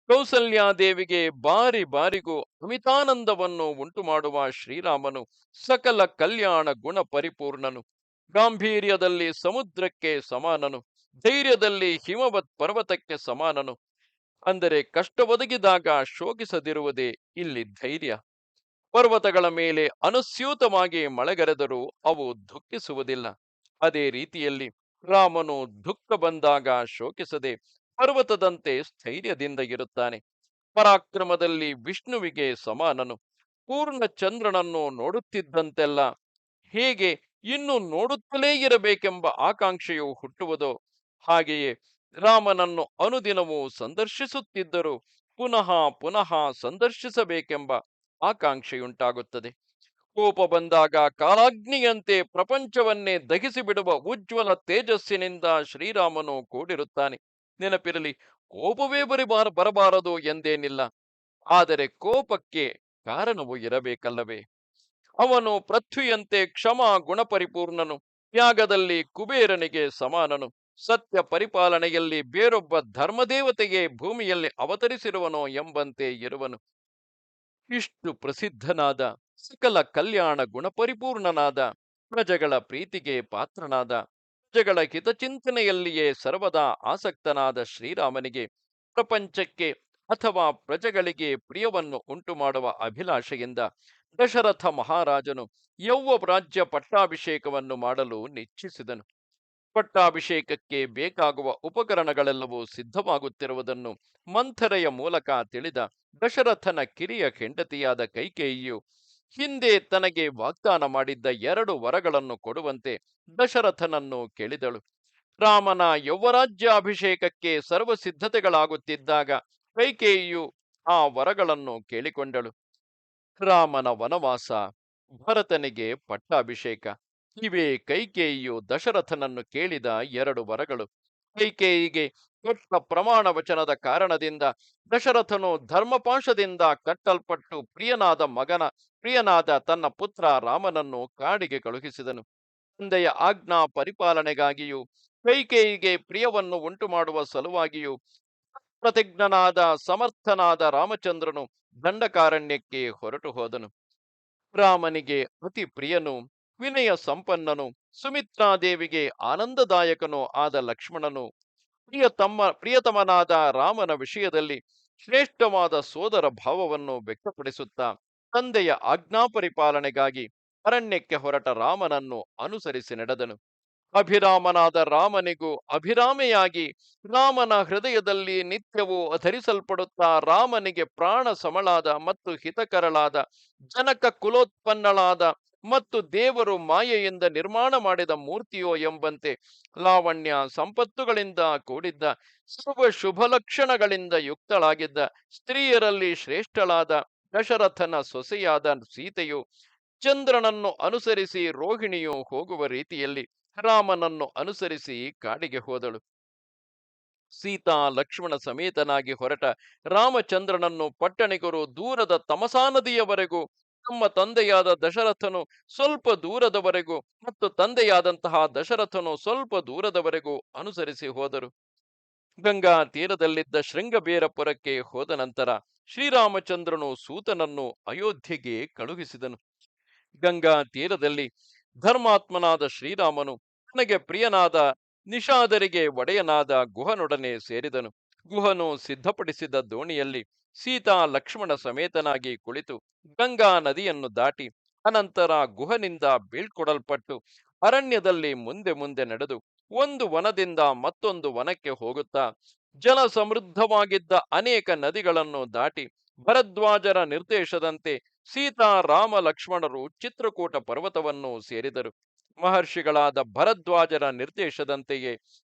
ಕೌಸಲ್ಯಾದೇವಿಗೆ ಬಾರಿ ಬಾರಿಗೂ ಅಮಿತಾನಂದವನ್ನು ಉಂಟು ಮಾಡುವ ಶ್ರೀರಾಮನು ಸಕಲ ಕಲ್ಯಾಣ ಗುಣ ಪರಿಪೂರ್ಣನು. ಗಾಂಭೀರ್ಯದಲ್ಲಿ ಸಮುದ್ರಕ್ಕೆ ಸಮಾನನು, ಧೈರ್ಯದಲ್ಲಿ ಹಿಮವತ್ ಪರ್ವತಕ್ಕೆ ಸಮಾನನು. ಅಂದರೆ ಕಷ್ಟ ಒದಗಿದಾಗ ಶೋಕಿಸದಿರುವುದೇ ಇಲ್ಲಿ ಧೈರ್ಯ. ಪರ್ವತಗಳ ಮೇಲೆ ಅನುಸ್ಯೂತವಾಗಿ ಮಳೆಗರೆದರೂ ಅವು ದುಃಖಿಸುವುದಿಲ್ಲ. ಅದೇ ರೀತಿಯಲ್ಲಿ ರಾಮನು ದುಃಖ ಬಂದಾಗ ಶೋಕಿಸದೆ ಪರ್ವತದಂತೆ ಸ್ಥೈರ್ಯದಿಂದ ಇರುತ್ತಾನೆ. ಪರಾಕ್ರಮದಲ್ಲಿ ವಿಷ್ಣುವಿಗೆ ಸಮಾನನು. ಪೂರ್ಣ ಚಂದ್ರನನ್ನು ನೋಡುತ್ತಿದ್ದಂತೆಲ್ಲ ಹೇಗೆ ಇನ್ನು ನೋಡುತ್ತಲೇ ಇರಬೇಕೆಂಬ ಆಕಾಂಕ್ಷೆಯು ಹುಟ್ಟುವುದೋ ಹಾಗೆಯೇ ರಾಮನನ್ನು ಅನುದಿನವೂ ಸಂದರ್ಶಿಸುತ್ತಿದ್ದರೂ ಪುನಃ ಪುನಃ ಸಂದರ್ಶಿಸಬೇಕೆಂಬ ಆಕಾಂಕ್ಷೆಯುಂಟಾಗುತ್ತದೆ. ಕೋಪ ಬಂದಾಗ ಕಾಲಾಗ್ನಿಯಂತೆ ಪ್ರಪಂಚವನ್ನೇ ದಹಿಸಿಬಿಡುವ ಉಜ್ವಲ ತೇಜಸ್ಸಿನಿಂದ ಶ್ರೀರಾಮನು ಕೂಡಿರುತ್ತಾನೆ. ನೆನಪಿರಲಿ, ಕೋಪವೇ ಬರಬಾರದು ಎಂದೇನಿಲ್ಲ. ಆದರೆ ಕೋಪಕ್ಕೆ ಕಾರಣವೂ ಇರಬೇಕಲ್ಲವೇ? ಅವನು ಪೃಥ್ವಿಯಂತೆ ಕ್ಷಮ ಗುಣಪರಿಪೂರ್ಣನು. ತ್ಯಾಗದಲ್ಲಿ ಕುಬೇರನಿಗೆ ಸಮಾನನು. ಸತ್ಯ ಪರಿಪಾಲನೆಯಲ್ಲಿ ಬೇರೊಬ್ಬ ಧರ್ಮದೇವತೆಗೆ ಭೂಮಿಯಲ್ಲಿ ಅವತರಿಸಿರುವನೋ ಎಂಬಂತೆ ಇರುವನು. ಇಷ್ಟು ಪ್ರಸಿದ್ಧನಾದ, ಸಕಲ ಕಲ್ಯಾಣ ಗುಣಪರಿಪೂರ್ಣನಾದ, ಪ್ರಜೆಗಳ ಪ್ರೀತಿಗೆ ಪಾತ್ರನಾದ, ಪ್ರಜೆಗಳ ಹಿತಚಿಂತನೆಯಲ್ಲಿಯೇ ಸರ್ವದಾ ಆಸಕ್ತನಾದ ಶ್ರೀರಾಮನಿಗೆ ಪ್ರಪಂಚಕ್ಕೆ ಅಥವಾ ಪ್ರಜೆಗಳಿಗೆ ಪ್ರಿಯವನ್ನು ಉಂಟು ಮಾಡುವ ಅಭಿಲಾಷೆಯಿಂದ ದಶರಥ ಮಹಾರಾಜನು ಯೌವ ರಾಜ್ಯ ಪಟ್ಟಾಭಿಷೇಕವನ್ನು ಮಾಡಲು ನಿಶ್ಚಯಿಸಿದನು. ಪಟ್ಟಾಭಿಷೇಕಕ್ಕೆ ಬೇಕಾಗುವ ಉಪಕರಣಗಳೆಲ್ಲವೂ ಸಿದ್ಧವಾಗುತ್ತಿರುವುದನ್ನು ಮಂಥರೆಯ ಮೂಲಕ ತಿಳಿದ ದಶರಥನ ಕಿರಿಯ ಹೆಂಡತಿಯಾದ ಕೈಕೇಯಿಯು ಹಿಂದೆ ತನಗೆ ವಾಗ್ದಾನ ಮಾಡಿದ್ದ 2 ವರಗಳನ್ನು ಕೊಡುವಂತೆ ದಶರಥನನ್ನು ಕೇಳಿದಳು. ರಾಮನ ಯೌವರಾಜ್ಯಾಭಿಷೇಕಕ್ಕೆ ಸರ್ವ ಸಿದ್ಧತೆಗಳಾಗುತ್ತಿದ್ದಾಗ ಕೈಕೇಯಿಯು ಆ ವರಗಳನ್ನು ಕೇಳಿಕೊಂಡಳು. ರಾಮನ ವನವಾಸ, ಭರತನಿಗೆ ಪಟ್ಟಾಭಿಷೇಕ, ಇವೇ ಕೈಕೇಯಿಯು ದಶರಥನನ್ನು ಕೇಳಿದ 2 ವರಗಳು. ಕೈಕೇಯಿಗೆ ಕೊಟ್ಟ ಪ್ರಮಾಣ ವಚನದ ಕಾರಣದಿಂದ ದಶರಥನು ಧರ್ಮಪಾಶದಿಂದ ಕಟ್ಟಲ್ಪಟ್ಟು ಪ್ರಿಯನಾದ ತನ್ನ ಪುತ್ರ ರಾಮನನ್ನು ಕಾಡಿಗೆ ಕಳುಹಿಸಿದನು. ತಂದೆಯ ಆಜ್ಞಾ ಪರಿಪಾಲನೆಗಾಗಿಯೂ ಕೈಕೇಯಿಗೆ ಪ್ರಿಯವನ್ನು ಉಂಟು ಮಾಡುವ ಸಲುವಾಗಿಯೂ ಪ್ರತಿಜ್ಞನಾದ ಸಮರ್ಥನಾದ ರಾಮಚಂದ್ರನು ದಂಡಕಾರಣ್ಯಕ್ಕೆ ಹೊರಟು ಹೋದನು. ರಾಮನಿಗೆ ಅತಿ ಪ್ರಿಯನು, ವಿನಯ ಸಂಪನ್ನನು, ಸುಮಿತ್ರಾದೇವಿಗೆ ಆನಂದದಾಯಕನೂ ಆದ ಲಕ್ಷ್ಮಣನು ಪ್ರಿಯತಮನಾದ ರಾಮನ ವಿಷಯದಲ್ಲಿ ಶ್ರೇಷ್ಠವಾದ ಸೋದರ ಭಾವವನ್ನು ವ್ಯಕ್ತಪಡಿಸುತ್ತಾ ತಂದೆಯ ಆಜ್ಞಾಪರಿಪಾಲನೆಗಾಗಿ ಅರಣ್ಯಕ್ಕೆ ಹೊರಟ ರಾಮನನ್ನು ಅನುಸರಿಸಿ ನಡೆದನು. ಅಭಿರಾಮನಾದ ರಾಮನಿಗೂ ಅಭಿರಾಮೆಯಾಗಿ ರಾಮನ ಹೃದಯದಲ್ಲಿ ನಿತ್ಯವೂ ಧರಿಸಲ್ಪಡುತ್ತಾ ರಾಮನಿಗೆ ಪ್ರಾಣ ಸಮಳಾದ ಮತ್ತು ಹಿತಕರಳಾದ ಜನಕ ಕುಲೋತ್ಪನ್ನಳಾದ ಮತ್ತು ದೇವರು ಮಾಯೆಯಿಂದ ನಿರ್ಮಾಣ ಮಾಡಿದ ಮೂರ್ತಿಯೋ ಎಂಬಂತೆ ಲಾವಣ್ಯ ಸಂಪತ್ತುಗಳಿಂದ ಕೂಡಿದ್ದ ಸರ್ವ ಶುಭ ಲಕ್ಷಣಗಳಿಂದ ಯುಕ್ತಳಾಗಿದ್ದ ಸ್ತ್ರೀಯರಲ್ಲಿ ಶ್ರೇಷ್ಠಳಾದ ದಶರಥನ ಸೊಸೆಯಾದ ಸೀತೆಯು ಚಂದ್ರನನ್ನು ಅನುಸರಿಸಿ ರೋಹಿಣಿಯು ಹೋಗುವ ರೀತಿಯಲ್ಲಿ ರಾಮನನ್ನು ಅನುಸರಿಸಿ ಕಾಡಿಗೆ ಹೋದಳು. ಸೀತಾ ಲಕ್ಷ್ಮಣ ಸಮೇತನಾಗಿ ಹೊರಟ ರಾಮಚಂದ್ರನನ್ನು ಪಟ್ಟಣಿಗರು ದೂರದ ತಮಸಾ ನದಿಯವರೆಗೂ, ತಮ್ಮ ತಂದೆಯಾದ ದಶರಥನು ಸ್ವಲ್ಪ ದೂರದವರೆಗೂ ಮತ್ತು ತಂದೆಯಾದಂತಹ ದಶರಥನು ಸ್ವಲ್ಪ ದೂರದವರೆಗೂ ಅನುಸರಿಸಿ ಹೋದರು. ಗಂಗಾ ತೀರದಲ್ಲಿದ್ದ ಶೃಂಗಬೇರಪುರಕ್ಕೆ ಹೋದ ನಂತರ ಶ್ರೀರಾಮಚಂದ್ರನು ಸೂತನನ್ನು ಅಯೋಧ್ಯೆಗೆ ಕಳುಹಿಸಿದನು. ಗಂಗಾ ತೀರದಲ್ಲಿ ಧರ್ಮಾತ್ಮನಾದ ಶ್ರೀರಾಮನು ತನಗೆ ಪ್ರಿಯನಾದ ನಿಷಾದರಿಗೆ ಒಡೆಯನಾದ ಗುಹನೊಡನೆ ಸೇರಿದನು. ಗುಹನು ಸಿದ್ಧಪಡಿಸಿದ ದೋಣಿಯಲ್ಲಿ ಸೀತಾ ಲಕ್ಷ್ಮಣ ಸಮೇತನಾಗಿ ಕುಳಿತು ಗಂಗಾ ನದಿಯನ್ನು ದಾಟಿ ಅನಂತರ ಗುಹನಿಂದ ಬೀಳ್ಕೊಡಲ್ಪಟ್ಟು ಅರಣ್ಯದಲ್ಲಿ ಮುಂದೆ ಮುಂದೆ ನಡೆದು ಒಂದು ವನದಿಂದ ಮತ್ತೊಂದು ವನಕ್ಕೆ ಹೋಗುತ್ತಾ ಜಲ ಸಮೃದ್ಧವಾಗಿದ್ದ ಅನೇಕ ನದಿಗಳನ್ನು ದಾಟಿ ಭರದ್ವಾಜರ ನಿರ್ದೇಶದಂತೆ ಸೀತಾ ರಾಮ ಲಕ್ಷ್ಮಣರು ಚಿತ್ರಕೂಟ ಪರ್ವತವನ್ನು ಸೇರಿದರು. ಮಹರ್ಷಿಗಳಾದ ಭರದ್ವಾಜರ ನಿರ್ದೇಶದಂತೆಯೇ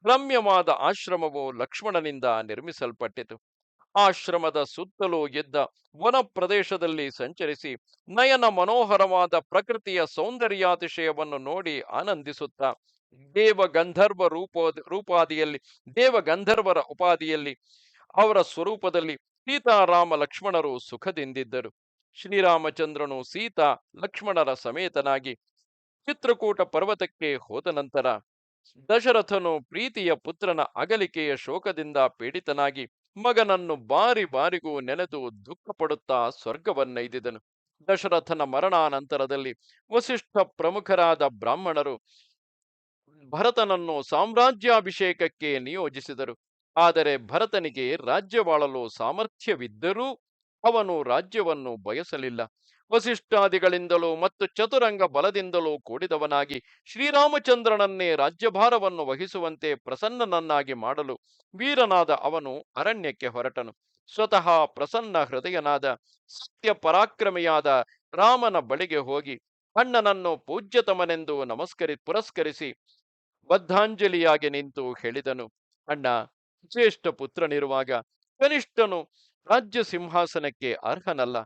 ರಮ್ಯವಾದ ಆಶ್ರಮವು ಲಕ್ಷ್ಮಣನಿಂದ ನಿರ್ಮಿಸಲ್ಪಟ್ಟಿತು. ಆಶ್ರಮದ ಸುತ್ತಲೂ ಇದ್ದ ವನ ಪ್ರದೇಶದಲ್ಲಿ ಸಂಚರಿಸಿ ನಯನ ಮನೋಹರವಾದ ಪ್ರಕೃತಿಯ ಸೌಂದರ್ಯಾತಿಶಯವನ್ನು ನೋಡಿ ಆನಂದಿಸುತ್ತಾ ದೇವಗಂಧರ್ವ ರೂಪಾದಿಯಲ್ಲಿ ದೇವಗಂಧರ್ವರ ಉಪಾದಿಯಲ್ಲಿ ಅವರ ಸ್ವರೂಪದಲ್ಲಿ ಸೀತಾರಾಮ ಲಕ್ಷ್ಮಣರು ಸುಖದಿಂದಿದ್ದರು. ಶ್ರೀರಾಮಚಂದ್ರನು ಸೀತಾ ಲಕ್ಷ್ಮಣರ ಸಮೇತನಾಗಿ ಚಿತ್ರಕೂಟ ಪರ್ವತಕ್ಕೆ ಹೋದ ನಂತರ ದಶರಥನು ಪ್ರೀತಿಯ ಪುತ್ರನ ಅಗಲಿಕೆಯ ಶೋಕದಿಂದ ಪೀಡಿತನಾಗಿ ಮಗನನ್ನು ಬಾರಿ ಬಾರಿಗೂ ನೆನೆದು ದುಃಖ ಪಡುತ್ತಾ ಸ್ವರ್ಗವನ್ನೈದಿದನು. ದಶರಥನ ಮರಣಾನಂತರದಲ್ಲಿ ವಸಿಷ್ಠ ಪ್ರಮುಖರಾದ ಬ್ರಾಹ್ಮಣರು ಭರತನನ್ನು ಸಾಮ್ರಾಜ್ಯಾಭಿಷೇಕಕ್ಕೆ ನಿಯೋಜಿಸಿದರು. ಆದರೆ ಭರತನಿಗೆ ರಾಜ್ಯವಾಳಲು ಸಾಮರ್ಥ್ಯವಿದ್ದರೂ ಅವನು ರಾಜ್ಯವನ್ನು ಬಯಸಲಿಲ್ಲ. ವಸಿಷ್ಠಾದಿಗಳಿಂದಲೂ ಮತ್ತು ಚತುರಂಗ ಬಲದಿಂದಲೂ ಕೂಡಿದವನಾಗಿ ಶ್ರೀರಾಮಚಂದ್ರನನ್ನೇ ರಾಜ್ಯಭಾರವನ್ನು ವಹಿಸುವಂತೆ ಪ್ರಸನ್ನನನ್ನಾಗಿ ಮಾಡಲು ವೀರನಾದ ಅವನು ಅರಣ್ಯಕ್ಕೆ ಹೊರಟನು. ಸ್ವತಃ ಪ್ರಸನ್ನ ಹೃದಯನಾದ ಸತ್ಯ ಪರಾಕ್ರಮಿಯಾದ ರಾಮನ ಬಳಿಗೆ ಹೋಗಿ ಅಣ್ಣನನ್ನು ಪೂಜ್ಯತಮನೆಂದು ಪುರಸ್ಕರಿಸಿ ಬದ್ಧಾಂಜಲಿಯಾಗಿ ನಿಂತು ಹೇಳಿದನು: ಅಣ್ಣ, ಜ್ಯೇಷ್ಠ ಪುತ್ರನಿರುವಾಗ ಕನಿಷ್ಠನು ರಾಜ್ಯ ಸಿಂಹಾಸನಕ್ಕೆ ಅರ್ಹನಲ್ಲ.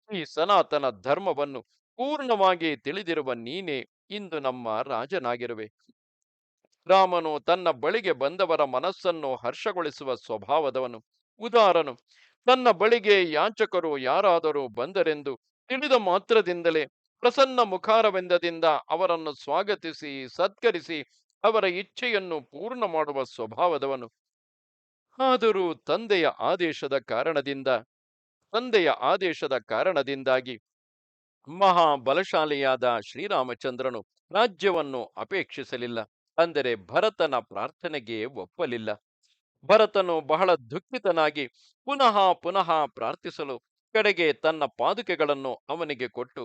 ಈ ಸನಾತನ ಧರ್ಮವನ್ನು ಪೂರ್ಣವಾಗಿ ತಿಳಿದಿರುವ ನೀನೇ ಇಂದು ನಮ್ಮ ರಾಜನಾಗಿರುವೆ. ರಾಮನು ತನ್ನ ಬಳಿಗೆ ಬಂದವರ ಮನಸ್ಸನ್ನು ಹರ್ಷಗೊಳಿಸುವ ಸ್ವಭಾವದವನು, ಉದಾರನು. ತನ್ನ ಬಳಿಗೆ ಯಾಚಕರು ಯಾರಾದರೂ ಬಂದರೆಂದು ತಿಳಿದ ಮಾತ್ರದಿಂದಲೇ ಪ್ರಸನ್ನ ಮುಖಾರವಿಂದದಿಂದ ಅವರನ್ನು ಸ್ವಾಗತಿಸಿ ಸತ್ಕರಿಸಿ ಅವರ ಇಚ್ಛೆಯನ್ನು ಪೂರ್ಣ ಮಾಡುವ ಸ್ವಭಾವದವನು. ಆದರೂ ತಂದೆಯ ಕಾರಣದಿಂದಾಗಿ ಮಹಾಬಲಶಾಲಿಯಾದ ಶ್ರೀರಾಮಚಂದ್ರನು ರಾಜ್ಯವನ್ನು ಅಪೇಕ್ಷಿಸಲಿಲ್ಲ. ಅಂದರೆ ಭರತನ ಪ್ರಾರ್ಥನೆಗೆ ಒಪ್ಪಲಿಲ್ಲ. ಭರತನು ಬಹಳ ದುಃಖಿತನಾಗಿ ಪುನಃ ಪುನಃ ಪ್ರಾರ್ಥಿಸಲು ಕಡೆಗೆ ತನ್ನ ಪಾದುಕೆಗಳನ್ನು ಅವನಿಗೆ ಕೊಟ್ಟು,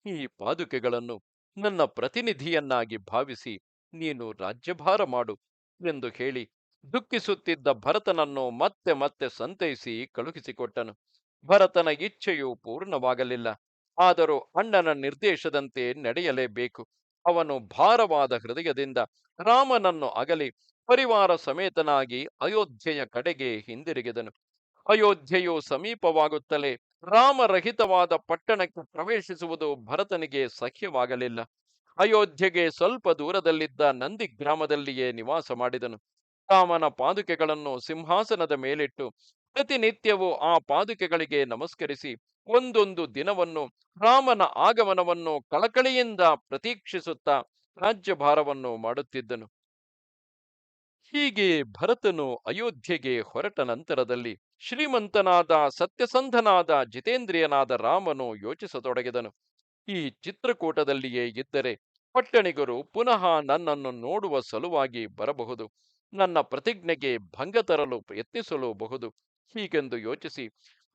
ಈ ಪಾದುಕೆಗಳನ್ನು ನನ್ನ ಪ್ರತಿನಿಧಿಯನ್ನಾಗಿ ಭಾವಿಸಿ ನೀನು ರಾಜ್ಯಭಾರ ಮಾಡು ಎಂದು ಹೇಳಿ ದುಃಖಿಸುತ್ತಿದ್ದ ಭರತನನ್ನು ಮತ್ತೆ ಮತ್ತೆ ಸಂತೈಸಿ ಕಳುಹಿಸಿಕೊಟ್ಟನು. ಭರತನ ಇಚ್ಛೆಯು ಪೂರ್ಣವಾಗಲಿಲ್ಲ. ಆದರೂ ಅಣ್ಣನ ನಿರ್ದೇಶದಂತೆ ನಡೆಯಲೇಬೇಕು. ಅವನು ಭಾರವಾದ ಹೃದಯದಿಂದ ರಾಮನನ್ನು ಅಗಲಿ ಪರಿವಾರ ಸಮೇತನಾಗಿ ಅಯೋಧ್ಯೆಯ ಕಡೆಗೆ ಹಿಂದಿರುಗಿದನು. ಅಯೋಧ್ಯೆಯು ಸಮೀಪವಾಗುತ್ತಲೇ ರಾಮರಹಿತವಾದ ಪಟ್ಟಣಕ್ಕೆ ಪ್ರವೇಶಿಸುವುದು ಭರತನಿಗೆ ಸಖ್ಯವಾಗಲಿಲ್ಲ. ಅಯೋಧ್ಯೆಗೆ ಸ್ವಲ್ಪ ದೂರದಲ್ಲಿದ್ದ ನಂದಿ ಗ್ರಾಮದಲ್ಲಿಯೇ ನಿವಾಸ ಮಾಡಿದನು. ರಾಮನ ಪಾದುಕೆಗಳನ್ನು ಸಿಂಹಾಸನದ ಮೇಲಿಟ್ಟು ಪ್ರತಿನಿತ್ಯವೂ ಆ ಪಾದುಕೆಗಳಿಗೆ ನಮಸ್ಕರಿಸಿ ಒಂದೊಂದು ದಿನವನ್ನು ರಾಮನ ಆಗಮನವನ್ನು ಕಳಕಳಿಯಿಂದ ಪ್ರತೀಕ್ಷಿಸುತ್ತಾ ರಾಜ್ಯಭಾರವನ್ನು ಮಾಡುತ್ತಿದ್ದನು. ಹೀಗೆ ಭರತನು ಅಯೋಧ್ಯೆಗೆ ಹೊರಟ ನಂತರದಲ್ಲಿ ಶ್ರೀಮಂತನಾದ ಸತ್ಯಸಂಧನಾದ ಜಿತೇಂದ್ರಿಯನಾದ ರಾಮನು ಯೋಚಿಸತೊಡಗಿದನು. ಈ ಚಿತ್ರಕೂಟದಲ್ಲಿಯೇ ಇದ್ದರೆ ಪಟ್ಟಣಿಗರು ಪುನಃ ನನ್ನನ್ನು ನೋಡುವ ಸಲುವಾಗಿ ಬರಬಹುದು, ನನ್ನ ಪ್ರತಿಜ್ಞೆಗೆ ಭಂಗ ತರಲು ಯತ್ನಿಸಲೂಬಹುದು. ಹೀಗೆಂದು ಯೋಚಿಸಿ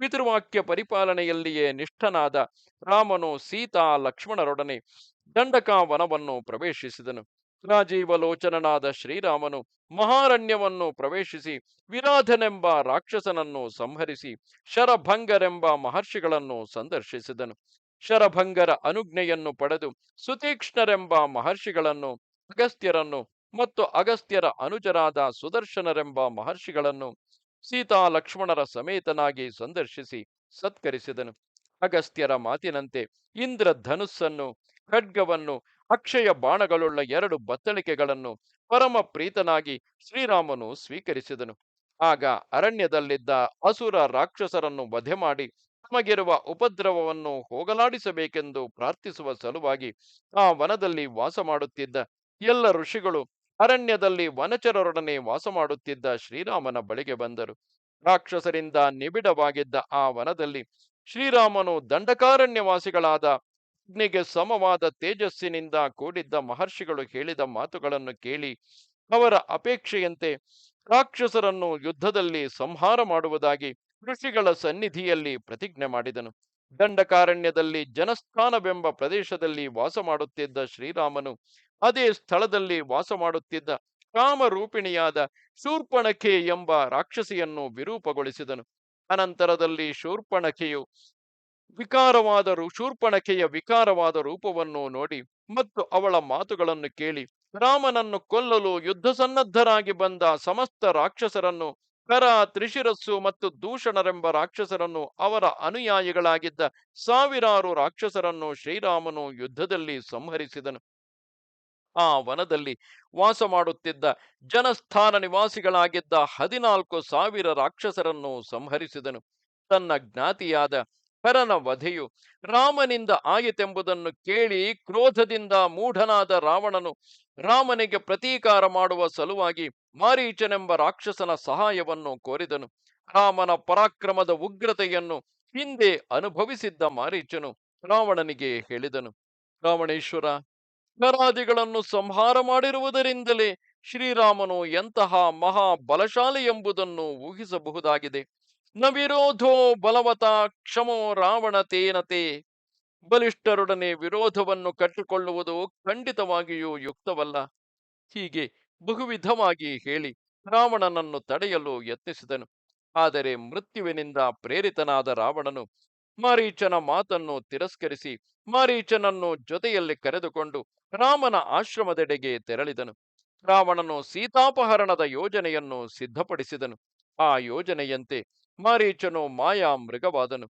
ಪಿತೃವಾಕ್ಯ ಪರಿಪಾಲನೆಯಲ್ಲಿಯೇ ನಿಷ್ಠನಾದ ರಾಮನು ಸೀತಾ ಲಕ್ಷ್ಮಣರೊಡನೆ ದಂಡಕಾವನವನ್ನು ಪ್ರವೇಶಿಸಿದನು. ರಾಜೀವಲೋಚನನಾದ ಶ್ರೀರಾಮನು ಮಹಾರಣ್ಯವನ್ನು ಪ್ರವೇಶಿಸಿ ವಿರಾಧನೆಂಬ ರಾಕ್ಷಸನನ್ನು ಸಂಹರಿಸಿ ಶರಭಂಗರೆಂಬ ಮಹರ್ಷಿಗಳನ್ನು ಸಂದರ್ಶಿಸಿದನು. ಶರಭಂಗರ ಅನುಜ್ಞೆಯನ್ನು ಪಡೆದು ಸುತೀಕ್ಷ್ಣರೆಂಬ ಮಹರ್ಷಿಗಳನ್ನು, ಅಗಸ್ತ್ಯರನ್ನು ಮತ್ತು ಅಗಸ್ತ್ಯರ ಅನುಜರಾದ ಸುದರ್ಶನರೆಂಬ ಮಹರ್ಷಿಗಳನ್ನು ಸೀತಾ ಲಕ್ಷ್ಮಣರ ಸಮೇತನಾಗಿ ಸಂದರ್ಶಿಸಿ ಸತ್ಕರಿಸಿದನು. ಅಗಸ್ತ್ಯರ ಮಾತಿನಂತೆ ಇಂದ್ರ ಧನುಸ್ಸನ್ನು, ಖಡ್ಗವನ್ನು, ಅಕ್ಷಯ ಬಾಣಗಳುಳ್ಳ 2 ಬತ್ತಳಿಕೆಗಳನ್ನು ಪರಮ ಪ್ರೀತನಾಗಿ ಶ್ರೀರಾಮನು ಸ್ವೀಕರಿಸಿದನು. ಆಗ ಅರಣ್ಯದಲ್ಲಿದ್ದ ಅಸುರ ರಾಕ್ಷಸರನ್ನು ವಧೆ ಮಾಡಿ ತಮಗಿರುವ ಉಪದ್ರವವನ್ನು ಹೋಗಲಾಡಿಸಬೇಕೆಂದು ಪ್ರಾರ್ಥಿಸುವ ಸಲುವಾಗಿ ಆ ವನದಲ್ಲಿ ವಾಸ ಮಾಡುತ್ತಿದ್ದ ಎಲ್ಲ ಋಷಿಗಳು ಅರಣ್ಯದಲ್ಲಿ ವನಚರರೊಡನೆ ವಾಸ ಮಾಡುತ್ತಿದ್ದ ಶ್ರೀರಾಮನ ಬಳಿಗೆ ಬಂದರು. ರಾಕ್ಷಸರಿಂದ ನಿಬಿಡವಾಗಿದ್ದ ಆ ವನದಲ್ಲಿ ಶ್ರೀರಾಮನು ದಂಡಕಾರಣ್ಯವಾಸಿಗಳಾದ ಅಗ್ನಿಗೆ ಸಮವಾದ ತೇಜಸ್ಸಿನಿಂದ ಕೂಡಿದ್ದ ಮಹರ್ಷಿಗಳು ಹೇಳಿದ ಮಾತುಗಳನ್ನು ಕೇಳಿ ಅವರ ಅಪೇಕ್ಷೆಯಂತೆ ರಾಕ್ಷಸರನ್ನು ಯುದ್ಧದಲ್ಲಿ ಸಂಹಾರ ಮಾಡುವುದಾಗಿ ಋಷಿಗಳ ಸನ್ನಿಧಿಯಲ್ಲಿ ಪ್ರತಿಜ್ಞೆ ಮಾಡಿದನು. ದಂಡಕಾರಣ್ಯದಲ್ಲಿ ಜನಸ್ಥಾನವೆಂಬ ಪ್ರದೇಶದಲ್ಲಿ ವಾಸ ಮಾಡುತ್ತಿದ್ದ ಶ್ರೀರಾಮನು ಅದೇ ಸ್ಥಳದಲ್ಲಿ ವಾಸ ಮಾಡುತ್ತಿದ್ದ ಕಾಮರೂಪಿಣಿಯಾದ ಶೂರ್ಪಣಖೆ ಎಂಬ ರಾಕ್ಷಸಿಯನ್ನು ವಿರೂಪಗೊಳಿಸಿದನು. ಅನಂತರದಲ್ಲಿ ಶೂರ್ಪಣಖೆಯು ವಿಕಾರವಾದ ಶೂರ್ಪಣಖೆಯ ವಿಕಾರವಾದ ರೂಪವನ್ನು ನೋಡಿ ಮತ್ತು ಅವಳ ಮಾತುಗಳನ್ನು ಕೇಳಿ ರಾಮನನ್ನು ಕೊಲ್ಲಲು ಯುದ್ಧ ಸನ್ನದ್ಧರಾಗಿ ಬಂದ ಸಮಸ್ತ ರಾಕ್ಷಸರನ್ನು, ಕರ, ತ್ರಿಶಿರಸ್ಸು ಮತ್ತು ದೂಷಣರೆಂಬ ರಾಕ್ಷಸರನ್ನು, ಅವರ ಅನುಯಾಯಿಗಳಾಗಿದ್ದ ಸಾವಿರಾರು ರಾಕ್ಷಸರನ್ನು ಶ್ರೀರಾಮನು ಯುದ್ಧದಲ್ಲಿ ಸಂಹರಿಸಿದನು. ಆ ವನದಲ್ಲಿ ವಾಸ ಮಾಡುತ್ತಿದ್ದ ಜನಸ್ಥಾನ ನಿವಾಸಿಗಳಾಗಿದ್ದ 14,000 ರಾಕ್ಷಸರನ್ನು ಸಂಹರಿಸಿದನು. ತನ್ನ ಜ್ಞಾತಿಯಾದ ಕರನ ವಧೆಯು ರಾಮನಿಂದ ಆಯಿತೆಂಬುದನ್ನು ಕೇಳಿ ಕ್ರೋಧದಿಂದ ಮೂಢನಾದ ರಾವಣನು ರಾಮನಿಗೆ ಪ್ರತೀಕಾರ ಮಾಡುವ ಸಲುವಾಗಿ ಮಾರೀಚನೆಂಬ ರಾಕ್ಷಸನ ಸಹಾಯವನ್ನು ಕೋರಿದನು. ರಾಮನ ಪರಾಕ್ರಮದ ಉಗ್ರತೆಯನ್ನು ಹಿಂದೆ ಅನುಭವಿಸಿದ್ದ ಮಾರೀಚನು ರಾವಣನಿಗೆ ಹೇಳಿದನು: ರಾವಣೇಶ್ವರ, ನರಾದಿಗಳನ್ನು ಸಂಹಾರ ಮಾಡಿರುವುದರಿಂದಲೇ ಶ್ರೀರಾಮನು ಎಂತಹ ಮಹಾ ಬಲಶಾಲಿ ಎಂಬುದನ್ನು ಊಹಿಸಬಹುದಾಗಿದೆ. ನ ವಿರೋಧೋ ಬಲವತ ಕ್ಷಮೋ ರಾವಣ ತೇನತೆ. ಬಲಿಷ್ಠರೊಡನೆ ವಿರೋಧವನ್ನು ಕಟ್ಟಿಕೊಳ್ಳುವುದು ಖಂಡಿತವಾಗಿಯೂ ಯುಕ್ತವಲ್ಲ. ಹೀಗೆ ಬಹುವಿಧವಾಗಿ ಹೇಳಿ ರಾವಣನನ್ನು ತಡೆಯಲು ಯತ್ನಿಸಿದನು. ಆದರೆ ಮೃತ್ಯುವಿನಿಂದ ಪ್ರೇರಿತನಾದ ರಾವಣನು ಮಾರೀಚನ ಮಾತನ್ನು ತಿರಸ್ಕರಿಸಿ ಮಾರೀಚನನ್ನು ಜೊತೆಯಲ್ಲಿ ಕರೆದುಕೊಂಡು ರಾಮನ ಆಶ್ರಮದೆಡೆಗೆ ತೆರಳಿದನು. ರಾವಣನು ಸೀತಾಪಹರಣದ ಯೋಜನೆಯನ್ನು ಸಿದ್ಧಪಡಿಸಿದನು. ಆ ಯೋಜನೆಯಂತೆ ಮಾರೀಚನು ಮಾಯಾ ಮೃಗವಾದನು.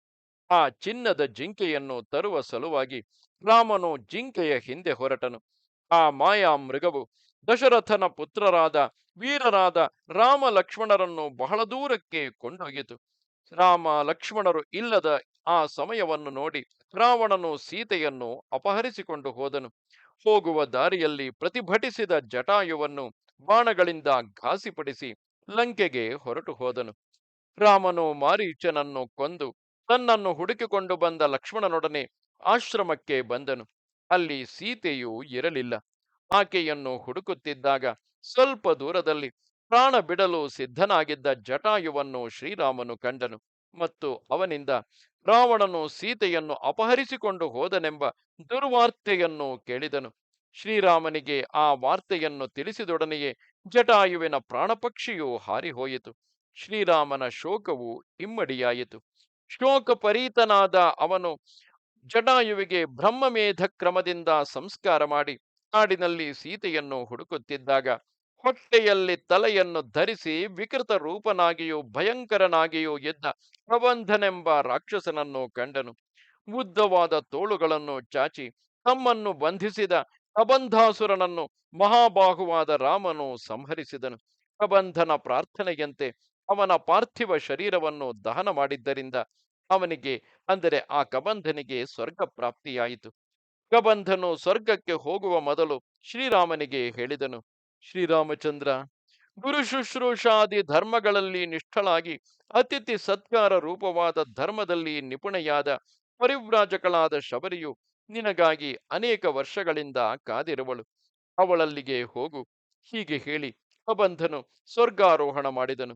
ಆ ಚಿನ್ನದ ಜಿಂಕೆಯನ್ನು ತರುವ ಸಲುವಾಗಿ ರಾಮನು ಜಿಂಕೆಯ ಹಿಂದೆ ಹೊರಟನು. ಆ ಮಾಯಾ ಮೃಗವು ದಶರಥನ ಪುತ್ರರಾದ ವೀರರಾದ ರಾಮ ಲಕ್ಷ್ಮಣರನ್ನು ಬಹಳ ದೂರಕ್ಕೆ ಕೊಂಡೊಯ್ಯಿತು. ರಾಮ ಲಕ್ಷ್ಮಣರು ಇಲ್ಲದ ಆ ಸಮಯವನ್ನು ನೋಡಿ ರಾವಣನು ಸೀತೆಯನ್ನು ಅಪಹರಿಸಿಕೊಂಡು ಹೋದನು. ಹೋಗುವ ದಾರಿಯಲ್ಲಿ ಪ್ರತಿಭಟಿಸಿದ ಜಟಾಯುವನ್ನು ಬಾಣಗಳಿಂದ ಘಾಸಿಪಡಿಸಿ ಲಂಕೆಗೆ ಹೊರಟು ಹೋದನು. ರಾಮನು ಮಾರೀಚನನ್ನು ಕೊಂದು ತನ್ನನ್ನು ಹುಡುಕಿಕೊಂಡು ಬಂದ ಲಕ್ಷ್ಮಣನೊಡನೆ ಆಶ್ರಮಕ್ಕೆ ಬಂದನು. ಅಲ್ಲಿ ಸೀತೆಯೂ ಇರಲಿಲ್ಲ. ಆಕೆಯನ್ನು ಹುಡುಕುತ್ತಿದ್ದಾಗ ಸ್ವಲ್ಪ ದೂರದಲ್ಲಿ ಪ್ರಾಣ ಬಿಡಲು ಸಿದ್ಧನಾಗಿದ್ದ ಜಟಾಯುವನ್ನು ಶ್ರೀರಾಮನು ಕಂಡನು ಮತ್ತು ಅವನಿಂದ ರಾವಣನು ಸೀತೆಯನ್ನು ಅಪಹರಿಸಿಕೊಂಡು ಹೋದನೆಂಬ ದುರ್ವಾರ್ತೆಯನ್ನು ಕೇಳಿದನು. ಶ್ರೀರಾಮನಿಗೆ ಆ ವಾರ್ತೆಯನ್ನು ತಿಳಿಸಿದೊಡನೆಯೇ ಜಟಾಯುವಿನ ಪ್ರಾಣಪಕ್ಷಿಯು ಹಾರಿಹೋಯಿತು. ಶ್ರೀರಾಮನ ಶೋಕವು ಇಮ್ಮಡಿಯಾಯಿತು. ಶೋಕಪರೀತನಾದ ಅವನು ಜಟಾಯುವಿಗೆ ಬ್ರಹ್ಮಮೇಧ ಕ್ರಮದಿಂದ ಸಂಸ್ಕಾರ ಮಾಡಿ ಕಾಡಿನಲ್ಲಿ ಸೀತೆಯನ್ನು ಹುಡುಕುತ್ತಿದ್ದಾಗ ಹೊಟ್ಟೆಯಲ್ಲಿ ತಲೆಯನ್ನು ಧರಿಸಿ ವಿಕೃತ ರೂಪನಾಗಿಯೂ ಭಯಂಕರನಾಗಿಯೂ ಇದ್ದ ಪ್ರಬಂಧನೆಂಬ ರಾಕ್ಷಸನನ್ನು ಕಂಡನು. ಉದ್ದವಾದ ತೋಳುಗಳನ್ನು ಚಾಚಿ ತಮ್ಮನ್ನು ಬಂಧಿಸಿದ ಪ್ರಬಂಧಾಸುರನನ್ನು ಮಹಾಬಾಹುವಾದ ರಾಮನು ಸಂಹರಿಸಿದನು. ಪ್ರಬಂಧನ ಪ್ರಾರ್ಥನೆಯಂತೆ ಅವನ ಪಾರ್ಥಿವ ಶರೀರವನ್ನು ದಹನ ಮಾಡಿದ್ದರಿಂದ ಅವನಿಗೆ, ಅಂದರೆ ಆ ಕಬಂಧನಿಗೆ, ಸ್ವರ್ಗ ಪ್ರಾಪ್ತಿಯಾಯಿತು. ಕಬಂಧನು ಸ್ವರ್ಗಕ್ಕೆ ಹೋಗುವ ಮೊದಲು ಶ್ರೀರಾಮನಿಗೆ ಹೇಳಿದನು: ಶ್ರೀರಾಮಚಂದ್ರ, ಗುರು ಶುಶ್ರೂಷಾದಿ ಧರ್ಮಗಳಲ್ಲಿ ನಿಷ್ಠಳಾಗಿ ಅತಿಥಿ ಸತ್ಕಾರ ರೂಪವಾದ ಧರ್ಮದಲ್ಲಿ ನಿಪುಣೆಯಾದ ಪರಿವ್ರಾಜಕಳಾದ ಶಬರಿಯು ನಿನಗಾಗಿ ಅನೇಕ ವರ್ಷಗಳಿಂದ ಕಾದಿರುವಳು. ಅವಳಲ್ಲಿಗೆ ಹೋಗು. ಹೀಗೆ ಹೇಳಿ ಕಬಂಧನು ಸ್ವರ್ಗಾರೋಹಣ ಮಾಡಿದನು.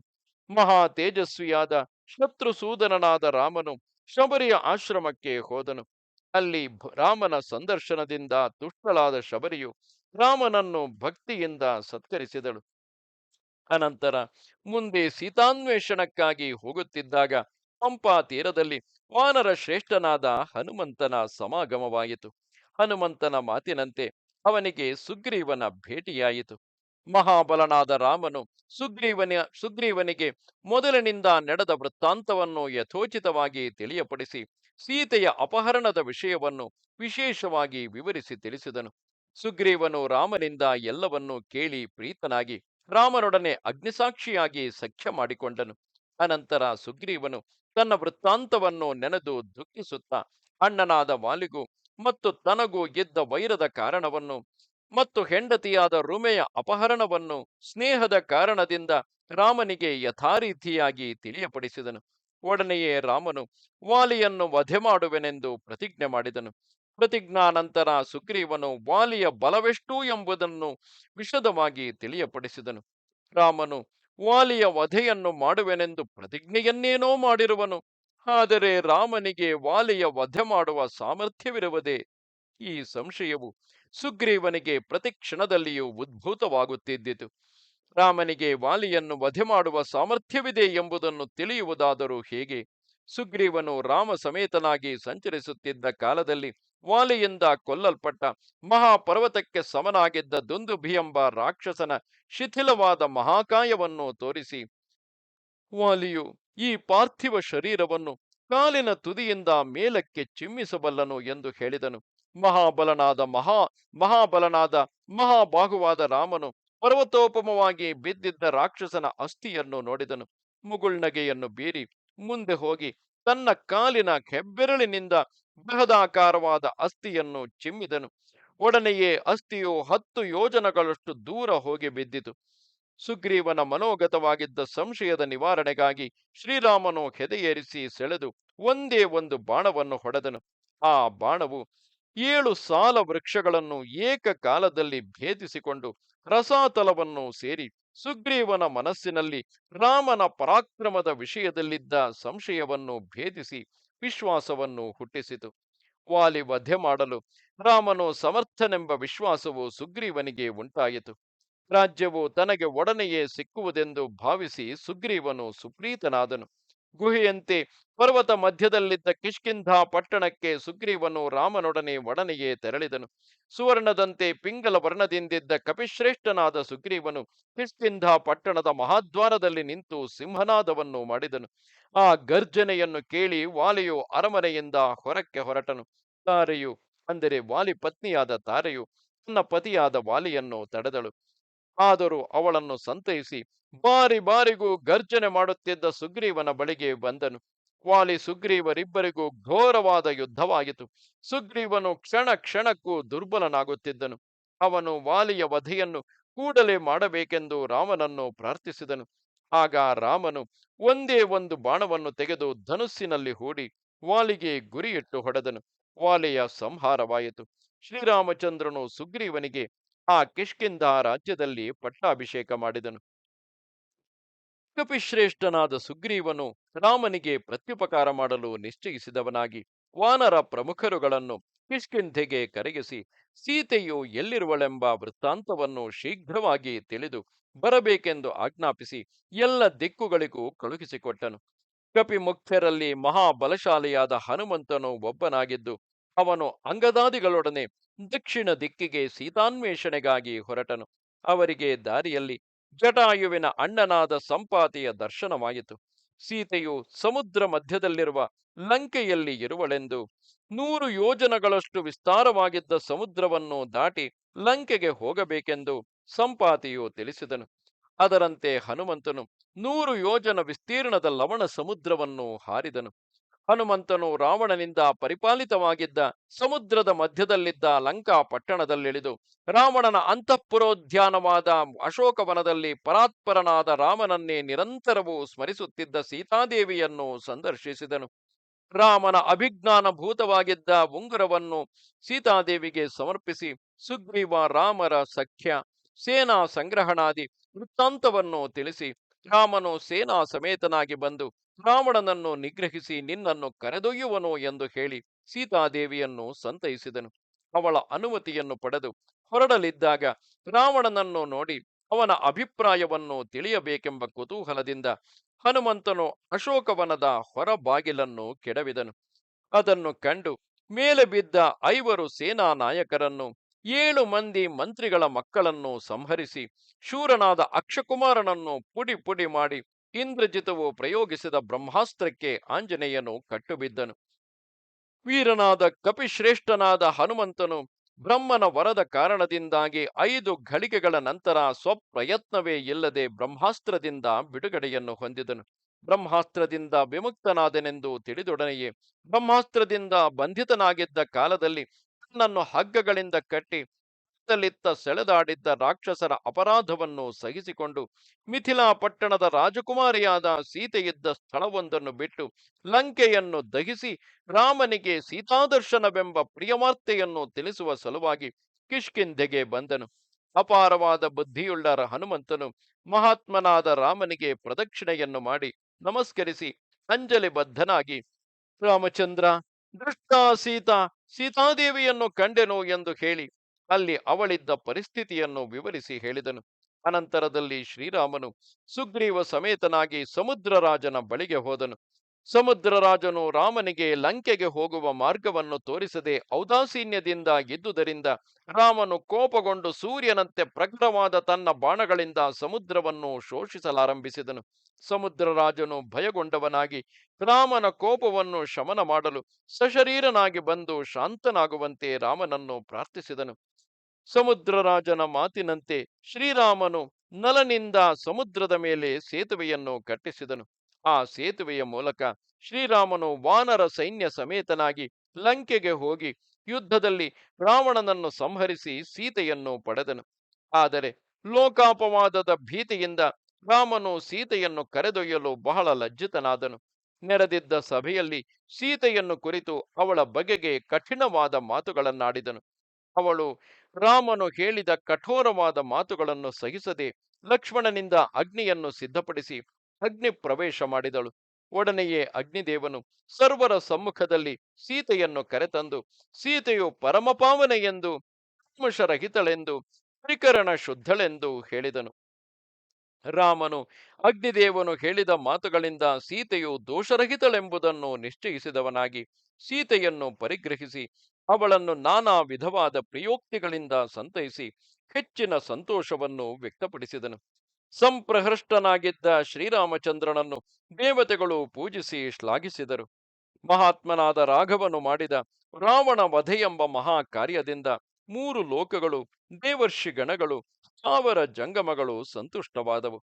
ಮಹಾ ತೇಜಸ್ವಿಯಾದ ಶತ್ರುಸೂದನನಾದ ರಾಮನು ಶಬರಿಯ ಆಶ್ರಮಕ್ಕೆ ಹೋದನು. ಅಲ್ಲಿ ರಾಮನ ಸಂದರ್ಶನದಿಂದ ತುಷ್ಟಳಾದ ಶಬರಿಯು ರಾಮನನ್ನು ಭಕ್ತಿಯಿಂದ ಸತ್ಕರಿಸಿದಳು. ಅನಂತರ ಮುಂದೆ ಸೀತಾನ್ವೇಷಣಕ್ಕಾಗಿ ಹೋಗುತ್ತಿದ್ದಾಗ ಪಂಪಾ ತೀರದಲ್ಲಿ ವಾನರ ಶ್ರೇಷ್ಠನಾದ ಹನುಮಂತನ ಸಮಾಗಮವಾಯಿತು. ಹನುಮಂತನ ಮಾತಿನಂತೆ ಅವನಿಗೆ ಸುಗ್ರೀವನ ಭೇಟಿಯಾಯಿತು. ಮಹಾಬಲನಾದ ರಾಮನು ಸುಗ್ರೀವನಿಗೆ ಮೊದಲಿನಿಂದ ನಡೆದ ವೃತ್ತಾಂತವನ್ನು ಯಥೋಚಿತವಾಗಿ ತಿಳಿಯಪಡಿಸಿ ಸೀತೆಯ ಅಪಹರಣದ ವಿಷಯವನ್ನು ವಿಶೇಷವಾಗಿ ವಿವರಿಸಿ ತಿಳಿಸಿದನು. ಸುಗ್ರೀವನು ರಾಮನಿಂದ ಎಲ್ಲವನ್ನೂ ಕೇಳಿ ಪ್ರೀತನಾಗಿ ರಾಮನೊಡನೆ ಅಗ್ನಿಸಾಕ್ಷಿಯಾಗಿ ಸಖ್ಯ ಮಾಡಿಕೊಂಡನು. ಅನಂತರ ಸುಗ್ರೀವನು ತನ್ನ ವೃತ್ತಾಂತವನ್ನು ನೆನೆದು ದುಃಖಿಸುತ್ತಾ ಅಣ್ಣನಾದ ವಾಲಿಗೂ ಮತ್ತು ತನಗೂ ಇದ್ದ ವೈರದ ಕಾರಣವನ್ನು ಮತ್ತು ಹೆಂಡತಿಯಾದ ರುಮೆಯ ಅಪಹರಣವನ್ನು ಸ್ನೇಹದ ಕಾರಣದಿಂದ ರಾಮನಿಗೆ ಯಥಾರೀತಿಯಾಗಿ ತಿಳಿಯಪಡಿಸಿದನು. ಒಡನೆಯೇ ರಾಮನು ವಾಲಿಯನ್ನು ವಧೆ ಮಾಡುವೆನೆಂದು ಪ್ರತಿಜ್ಞೆ ಮಾಡಿದನು. ಪ್ರತಿಜ್ಞಾನಂತರ ಸುಗ್ರೀವನು ವಾಲಿಯ ಬಲವೆಷ್ಟು ಎಂಬುದನ್ನು ವಿಶದವಾಗಿ ತಿಳಿಯಪಡಿಸಿದನು. ರಾಮನು ವಾಲಿಯ ವಧೆಯನ್ನು ಮಾಡುವೆನೆಂದು ಪ್ರತಿಜ್ಞೆಯನ್ನೇನೋ ಮಾಡಿರುವನು. ಆದರೆ ರಾಮನಿಗೆ ವಾಲಿಯ ವಧೆ ಮಾಡುವ ಸಾಮರ್ಥ್ಯವಿರುವುದೇ? ಈ ಸಂಶಯವು ಸುಗ್ರೀವನಿಗೆ ಪ್ರತಿ ಕ್ಷಣದಲ್ಲಿಯೂ ಉದ್ಭೂತವಾಗುತ್ತಿದ್ದಿತು. ರಾಮನಿಗೆ ವಾಲಿಯನ್ನು ವಧೆ ಮಾಡುವ ಸಾಮರ್ಥ್ಯವಿದೆ ಎಂಬುದನ್ನು ತಿಳಿಯುವುದಾದರೂ ಹೇಗೆ? ಸುಗ್ರೀವನು ರಾಮ ಸಮೇತನಾಗಿ ಸಂಚರಿಸುತ್ತಿದ್ದ ಕಾಲದಲ್ಲಿ ವಾಲಿಯಿಂದ ಕೊಲ್ಲಲ್ಪಟ್ಟ ಮಹಾಪರ್ವತಕ್ಕೆ ಸಮನಾಗಿದ್ದ ದುಂದುಭಿ ಎಂಬ ರಾಕ್ಷಸನ ಶಿಥಿಲವಾದ ಮಹಾಕಾಯವನ್ನು ತೋರಿಸಿ, ವಾಲಿಯು ಈ ಪಾರ್ಥಿವ ಶರೀರವನ್ನು ಕಾಲಿನ ತುದಿಯಿಂದ ಮೇಲಕ್ಕೆ ಚಿಮ್ಮಿಸಬಲ್ಲನು ಎಂದು ಹೇಳಿದನು. ಮಹಾಬಲನಾದ ಮಹಾಬಾಹುವಾದ ರಾಮನು ಪರ್ವತೋಪಮವಾಗಿ ಬಿದ್ದಿದ್ದ ರಾಕ್ಷಸನ ಅಸ್ಥಿಯನ್ನು ನೋಡಿದನು. ಮುಗುಳ್ನಗೆಯನ್ನು ಬೀರಿ ಮುಂದೆ ಹೋಗಿ ತನ್ನ ಕಾಲಿನ ಹೆಬ್ಬೆರಳಿನಿಂದ ಬೃಹದಾಕಾರವಾದ ಅಸ್ಥಿಯನ್ನು ಚಿಮ್ಮಿದನು. ಒಡನೆಯೇ ಅಸ್ಥಿಯು 10 ಯೋಜನಗಳಷ್ಟು ದೂರ ಹೋಗಿ ಬಿದ್ದಿತು. ಸುಗ್ರೀವನ ಮನೋಗತವಾಗಿದ್ದ ಸಂಶಯದ ನಿವಾರಣೆಗಾಗಿ ಶ್ರೀರಾಮನು ಹೆದೆಯೇರಿಸಿ ಸೆಳೆದು ಒಂದೇ ಒಂದು ಬಾಣವನ್ನು ಹೊಡೆದನು. ಆ ಬಾಣವು 7 ಸಾಲ ವೃಕ್ಷಗಳನ್ನು ಏಕಕಾಲದಲ್ಲಿ ಭೇದಿಸಿಕೊಂಡು ರಸಾತಲವನ್ನು ಸೇರಿ ಸುಗ್ರೀವನ ಮನಸ್ಸಿನಲ್ಲಿ ರಾಮನ ಪರಾಕ್ರಮದ ವಿಷಯದಲ್ಲಿದ್ದ ಸಂಶಯವನ್ನು ಭೇದಿಸಿ ವಿಶ್ವಾಸವನ್ನು ಹುಟ್ಟಿಸಿತು. ವಾಲಿ ವಧೆ ಮಾಡಲು ರಾಮನು ಸಮರ್ಥನೆಂಬ ವಿಶ್ವಾಸವು ಸುಗ್ರೀವನಿಗೆ ಉಂಟಾಯಿತು. ರಾಜ್ಯವು ತನಗೆ ಒಡನೆಯೇ ಸಿಕ್ಕುವುದೆಂದು ಭಾವಿಸಿ ಸುಗ್ರೀವನು ಸುಪ್ರೀತನಾದನು. ಗುಹೆಯಂತೆ ಪರ್ವತ ಮಧ್ಯದಲ್ಲಿದ್ದ ಕಿಷ್ಕಿಂಧಾ ಪಟ್ಟಣಕ್ಕೆ ಸುಗ್ರೀವನು ರಾಮನೊಡನೆ ಒಡನೆಯೇ ತೆರಳಿದನು. ಸುವರ್ಣದಂತೆ ಪಿಂಗಲ ವರ್ಣದಿಂದಿದ್ದ ಕಪಿಶ್ರೇಷ್ಠನಾದ ಸುಗ್ರೀವನು ಕಿಷ್ಕಿಂಧಾ ಪಟ್ಟಣದ ಮಹಾದ್ವಾರದಲ್ಲಿ ನಿಂತು ಸಿಂಹನಾದವನ್ನು ಮಾಡಿದನು. ಆ ಗರ್ಜನೆಯನ್ನು ಕೇಳಿ ವಾಲಿಯು ಅರಮನೆಯಿಂದ ಹೊರಕ್ಕೆ ಹೊರಟನು. ತಾರೆಯು, ಅಂದರೆ ವಾಲಿ ಪತ್ನಿಯಾದ ತಾರೆಯು, ತನ್ನ ಪತಿಯಾದ ವಾಲಿಯನ್ನು ತಡೆದಳು. ಆದರೂ ಅವಳನ್ನು ಸಂತೈಸಿ ಬಾರಿ ಬಾರಿಗೂ ಗರ್ಜನೆ ಮಾಡುತ್ತಿದ್ದ ಸುಗ್ರೀವನ ಬಳಿಗೆ ಬಂದನು. ವಾಲಿ ಸುಗ್ರೀವರಿಬ್ಬರಿಗೂ ಘೋರವಾದ ಯುದ್ಧವಾಯಿತು. ಸುಗ್ರೀವನು ಕ್ಷಣ ಕ್ಷಣಕ್ಕೂ ದುರ್ಬಲನಾಗುತ್ತಿದ್ದನು. ಅವನು ವಾಲಿಯ ವಧೆಯನ್ನು ಕೂಡಲೇ ಮಾಡಬೇಕೆಂದು ರಾಮನನ್ನು ಪ್ರಾರ್ಥಿಸಿದನು. ಆಗ ರಾಮನು ಒಂದೇ ಒಂದು ಬಾಣವನ್ನು ತೆಗೆದು ಧನುಸ್ಸಿನಲ್ಲಿ ಹೂಡಿ ವಾಲಿಗೆ ಗುರಿಯಿಟ್ಟು ಹೊಡೆದನು. ವಾಲಿಯ ಸಂಹಾರವಾಯಿತು. ಶ್ರೀರಾಮಚಂದ್ರನು ಸುಗ್ರೀವನಿಗೆ ಆ ಕಿಷ್ಕಿಂಧ ರಾಜ್ಯದಲ್ಲಿ ಪಟ್ಟಾಭಿಷೇಕ ಮಾಡಿದನು. ಕಪಿಶ್ರೇಷ್ಠನಾದ ಸುಗ್ರೀವನು ರಾಮನಿಗೆ ಪ್ರತ್ಯುಪಕಾರ ಮಾಡಲು ನಿಶ್ಚಯಿಸಿದವನಾಗಿ ವಾನರ ಪ್ರಮುಖರುಗಳನ್ನು ಕಿಷ್ಕಿಂಧೆಗೆ ಕರೆಯಿಸಿ ಸೀತೆಯು ಎಲ್ಲಿರುವಳೆಂಬ ವೃತ್ತಾಂತವನ್ನು ಶೀಘ್ರವಾಗಿ ತಿಳಿದು ಬರಬೇಕೆಂದು ಆಜ್ಞಾಪಿಸಿ ಎಲ್ಲ ದಿಕ್ಕುಗಳಿಗೂ ಕಳುಹಿಸಿಕೊಟ್ಟನು. ಕಪಿ ಮುಖ್ಯರಲ್ಲಿ ಮಹಾಬಲಶಾಲಿಯಾದ ಹನುಮಂತನು ಒಬ್ಬನಾಗಿದ್ದು ಅವನು ಅಂಗದಾದಿಗಳೊಡನೆ ದಕ್ಷಿಣ ದಿಕ್ಕಿಗೆ ಸೀತಾನ್ವೇಷಣೆಗಾಗಿ ಹೊರಟನು. ಅವರಿಗೆ ದಾರಿಯಲ್ಲಿ ಜಟಾಯುವಿನ ಅಣ್ಣನಾದ ಸಂಪಾತಿಯ ದರ್ಶನವಾಯಿತು. ಸೀತೆಯು ಸಮುದ್ರ ಮಧ್ಯದಲ್ಲಿರುವ ಲಂಕೆಯಲ್ಲಿ ಇರುವಳೆಂದು 100 ಯೋಜನಗಳಷ್ಟು ವಿಸ್ತಾರವಾಗಿದ್ದ ಸಮುದ್ರವನ್ನು ದಾಟಿ ಲಂಕೆಗೆ ಹೋಗಬೇಕೆಂದು ಸಂಪಾತಿಯು ತಿಳಿಸಿದನು. ಅದರಂತೆ ಹನುಮಂತನು 100 ಯೋಜನ ವಿಸ್ತೀರ್ಣದ ಲವಣ ಸಮುದ್ರವನ್ನು ಹಾರಿದನು. ಹನುಮಂತನು ರಾವಣನಿಂದ ಪರಿಪಾಲಿತವಾಗಿದ್ದ ಸಮುದ್ರದ ಮಧ್ಯದಲ್ಲಿದ್ದ ಲಂಕಾ ಪಟ್ಟಣದಲ್ಲಿಳಿದು ರಾವಣನ ಅಂತಃಪುರೋದ್ಯಾನವಾದ ಅಶೋಕವನದಲ್ಲಿ ಪರಾತ್ಪರನಾದ ರಾಮನನ್ನೇ ನಿರಂತರವೂ ಸ್ಮರಿಸುತ್ತಿದ್ದ ಸೀತಾದೇವಿಯನ್ನು ಸಂದರ್ಶಿಸಿದನು. ರಾಮನ ಅಭಿಜ್ಞಾನಭೂತವಾಗಿದ್ದ ಉಂಗುರವನ್ನು ಸೀತಾದೇವಿಗೆ ಸಮರ್ಪಿಸಿ ಸುಗ್ರೀವ ರಾಮರ ಸಖ್ಯ ಸೇನಾ ಸಂಗ್ರಹಣಾದಿ ವೃತ್ತಾಂತವನ್ನು ತಿಳಿಸಿ, ರಾಮನು ಸೇನಾ ಸಮೇತನಾಗಿ ಬಂದು ರಾವಣನನ್ನು ನಿಗ್ರಹಿಸಿ ನಿನ್ನನ್ನು ಕರೆದೊಯ್ಯುವನು ಎಂದು ಹೇಳಿ ಸೀತಾದೇವಿಯನ್ನು ಸಂತೈಸಿದನು. ಅವಳ ಅನುಮತಿಯನ್ನು ಪಡೆದು ಹೊರಡಲಿದ್ದಾಗ ರಾವಣನನ್ನು ನೋಡಿ ಅವನ ಅಭಿಪ್ರಾಯವನ್ನು ತಿಳಿಯಬೇಕೆಂಬ ಕುತೂಹಲದಿಂದ ಹನುಮಂತನು ಅಶೋಕವನದ ಹೊರಬಾಗಿಲನ್ನು ಕೆಡವಿದನು. ಅದನ್ನು ಕಂಡು ಮೇಲೆ ಬಿದ್ದ 5 ಸೇನಾ ನಾಯಕರನ್ನು 7 ಮಂದಿ ಮಂತ್ರಿಗಳ ಮಕ್ಕಳನ್ನು ಸಂಹರಿಸಿ ಶೂರನಾದ ಅಕ್ಷಕುಮಾರನನ್ನು ಪುಡಿ ಪುಡಿ ಮಾಡಿ ಇಂದ್ರಜಿತವು ಪ್ರಯೋಗಿಸಿದ ಬ್ರಹ್ಮಾಸ್ತ್ರಕ್ಕೆ ಆಂಜನೇಯನು ಕಟ್ಟುಬಿದ್ದನು. ವೀರನಾದ ಕಪಿಶ್ರೇಷ್ಠನಾದ ಹನುಮಂತನು ಬ್ರಹ್ಮನ ವರದ ಕಾರಣದಿಂದಾಗಿ 5 ಘಳಿಗೆಗಳ ನಂತರ ಸ್ವಪ್ರಯತ್ನವೇ ಇಲ್ಲದೆ ಬ್ರಹ್ಮಾಸ್ತ್ರದಿಂದ ಬಿಡುಗಡೆಯನ್ನು ಹೊಂದಿದನು. ಬ್ರಹ್ಮಾಸ್ತ್ರದಿಂದ ವಿಮುಕ್ತನಾದನೆಂದು ತಿಳಿದೊಡನೆಯೇ ಬ್ರಹ್ಮಾಸ್ತ್ರದಿಂದ ಬಂಧಿತನಾಗಿದ್ದ ಕಾಲದಲ್ಲಿ ತನ್ನನ್ನು ಹಗ್ಗಗಳಿಂದ ಕಟ್ಟಿ ಲಿತ್ತ ಸೆಳೆದಾಡಿದ್ದ ರಾಕ್ಷಸರ ಅಪರಾಧವನ್ನು ಸಹಿಸಿಕೊಂಡು ಮಿಥಿಲಾ ಪಟ್ಟಣದ ರಾಜಕುಮಾರಿಯಾದ ಸೀತೆಯಿದ್ದ ಸ್ಥಳವೊಂದನ್ನು ಬಿಟ್ಟು ಲಂಕೆಯನ್ನು ದಹಿಸಿ ರಾಮನಿಗೆ ಸೀತಾದರ್ಶನವೆಂಬ ಪ್ರಿಯವಾರ್ತೆಯನ್ನು ತಿಳಿಸುವ ಸಲುವಾಗಿ ಕಿಷ್ಕಿಂಧೆಗೆ ಬಂದನು. ಅಪಾರವಾದ ಬುದ್ಧಿಯುಳ್ಳ ಹನುಮಂತನು ಮಹಾತ್ಮನಾದ ರಾಮನಿಗೆ ಪ್ರದಕ್ಷಿಣೆಯನ್ನು ಮಾಡಿ ನಮಸ್ಕರಿಸಿ ಅಂಜಲಿ ಬದ್ಧನಾಗಿ, ರಾಮಚಂದ್ರ, ಸೀತಾದೇವಿಯನ್ನು ಕಂಡೆನು ಎಂದು ಹೇಳಿ ಅಲ್ಲಿ ಅವಳಿದ್ದ ಪರಿಸ್ಥಿತಿಯನ್ನು ವಿವರಿಸಿ ಹೇಳಿದನು. ಅನಂತರದಲ್ಲಿ ಶ್ರೀರಾಮನು ಸುಗ್ರೀವ ಸಮೇತನಾಗಿ ಸಮುದ್ರರಾಜನ ಬಳಿಗೆ ಹೋದನು. ಸಮುದ್ರರಾಜನು ರಾಮನಿಗೆ ಲಂಕೆಗೆ ಹೋಗುವ ಮಾರ್ಗವನ್ನು ತೋರಿಸದೆ ಔದಾಸೀನ್ಯದಿಂದ ಇದ್ದುದರಿಂದ ರಾಮನು ಕೋಪಗೊಂಡು ಸೂರ್ಯನಂತೆ ಪ್ರಖರವಾದ ತನ್ನ ಬಾಣಗಳಿಂದ ಸಮುದ್ರವನ್ನು ಶೋಷಿಸಲಾರಂಭಿಸಿದನು. ಸಮುದ್ರರಾಜನು ಭಯಗೊಂಡವನಾಗಿ ರಾಮನ ಕೋಪವನ್ನು ಶಮನ ಮಾಡಲು ಸಶರೀರನಾಗಿ ಬಂದು ಶಾಂತನಾಗುವಂತೆ ರಾಮನನ್ನು ಪ್ರಾರ್ಥಿಸಿದನು. ಸಮುದ್ರರಾಜನ ಮಾತಿನಂತೆ ಶ್ರೀರಾಮನು ನಲನಿಂದ ಸಮುದ್ರದ ಮೇಲೆ ಸೇತುವೆಯನ್ನು ಕಟ್ಟಿಸಿದನು. ಆ ಸೇತುವೆಯ ಮೂಲಕ ಶ್ರೀರಾಮನು ವಾನರ ಸೈನ್ಯ ಸಮೇತನಾಗಿ ಲಂಕೆಗೆ ಹೋಗಿ ಯುದ್ಧದಲ್ಲಿ ರಾವಣನನ್ನು ಸಂಹರಿಸಿ ಸೀತೆಯನ್ನು ಪಡೆದನು. ಆದರೆ ಲೋಕಾಪವಾದದ ಭೀತಿಯಿಂದ ರಾಮನು ಸೀತೆಯನ್ನು ಕರೆದೊಯ್ಯಲು ಬಹಳ ಲಜ್ಜಿತನಾದನು. ನೆರೆದಿದ್ದ ಸಭೆಯಲ್ಲಿ ಸೀತೆಯನ್ನು ಕುರಿತು ಅವಳ ಬಗೆಗೆ ಕಠಿಣವಾದ ಮಾತುಗಳನ್ನಾಡಿದನು. ಅವಳು ರಾಮನು ಹೇಳಿದ ಕಠೋರವಾದ ಮಾತುಗಳನ್ನು ಸಹಿಸದೆ ಲಕ್ಷ್ಮಣನಿಂದ ಅಗ್ನಿಯನ್ನು ಸಿದ್ಧಪಡಿಸಿ ಅಗ್ನಿ ಪ್ರವೇಶ ಮಾಡಿದಳು. ಒಡನೆಯೇ ಅಗ್ನಿದೇವನು ಸರ್ವರ ಸಮ್ಮುಖದಲ್ಲಿ ಸೀತೆಯನ್ನು ಕರೆತಂದು, ಸೀತೆಯು ಪರಮಪಾವನೆ ಎಂದು, ಕಲ್ಮಷರಹಿತಳೆಂದು, ತ್ರಿಕರಣ ಶುದ್ಧಳೆಂದು ಹೇಳಿದನು. ರಾಮನು ಅಗ್ನಿದೇವನು ಹೇಳಿದ ಮಾತುಗಳಿಂದ ಸೀತೆಯು ದೋಷರಹಿತಳೆಂಬುದನ್ನು ನಿಶ್ಚಯಿಸಿದವನಾಗಿ ಸೀತೆಯನ್ನು ಪರಿಗ್ರಹಿಸಿ ಅವಳನ್ನು ನಾನಾ ವಿಧವಾದ ಪ್ರಿಯೋಕ್ತಿಗಳಿಂದ ಸಂತೈಸಿ ಹೆಚ್ಚಿನ ಸಂತೋಷವನ್ನು ವ್ಯಕ್ತಪಡಿಸಿದನು. ಸಂಪ್ರಹೃಷ್ಟನಾಗಿದ್ದ ಶ್ರೀರಾಮಚಂದ್ರನನ್ನು ದೇವತೆಗಳು ಪೂಜಿಸಿ ಶ್ಲಾಘಿಸಿದರು. ಮಹಾತ್ಮನಾದ ರಾಘವನು ಮಾಡಿದ ರಾವಣ ವಧೆಯೆಂಬ ಮಹಾ ಕಾರ್ಯದಿಂದ 3 ಲೋಕಗಳು, ದೇವರ್ಷಿ ಗಣಗಳು, ಸ್ಥಾವರ ಜಂಗಮಗಳು ಸಂತುಷ್ಟವಾದವು.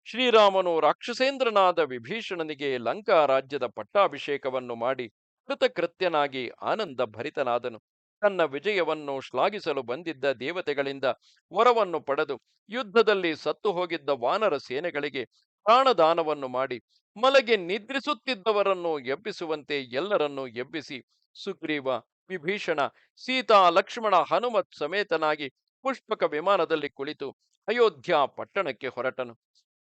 ಶ್ರೀರಾಮನು ರಾಕ್ಷಸೇಂದ್ರನಾದ ವಿಭೀಷಣನಿಗೆ ಲಂಕಾ ರಾಜ್ಯದ ಪಟ್ಟಾಭಿಷೇಕವನ್ನು ಮಾಡಿ ಕೃತಕೃತ್ಯನಾಗಿ ಆನಂದ ಭರಿತನಾದನು. ತನ್ನ ವಿಜಯವನ್ನು ಶ್ಲಾಘಿಸಲು ಬಂದಿದ್ದ ದೇವತೆಗಳಿಂದ ವರವನ್ನು ಪಡೆದು ಯುದ್ಧದಲ್ಲಿ ಸತ್ತು ಹೋಗಿದ್ದ ವಾನರ ಸೇನೆಗಳಿಗೆ ಪ್ರಾಣದಾನವನ್ನು ಮಾಡಿ ಮಲಗಿ ನಿದ್ರಿಸುತ್ತಿದ್ದವರನ್ನು ಎಬ್ಬಿಸುವಂತೆ ಎಲ್ಲರನ್ನೂ ಎಬ್ಬಿಸಿ ಸುಗ್ರೀವ, ವಿಭೀಷಣ, ಸೀತಾ, ಲಕ್ಷ್ಮಣ, ಹನುಮತ್ ಸಮೇತನಾಗಿ ಪುಷ್ಪಕ ವಿಮಾನದಲ್ಲಿ ಕುಳಿತು ಅಯೋಧ್ಯ ಪಟ್ಟಣಕ್ಕೆ ಹೊರಟನು.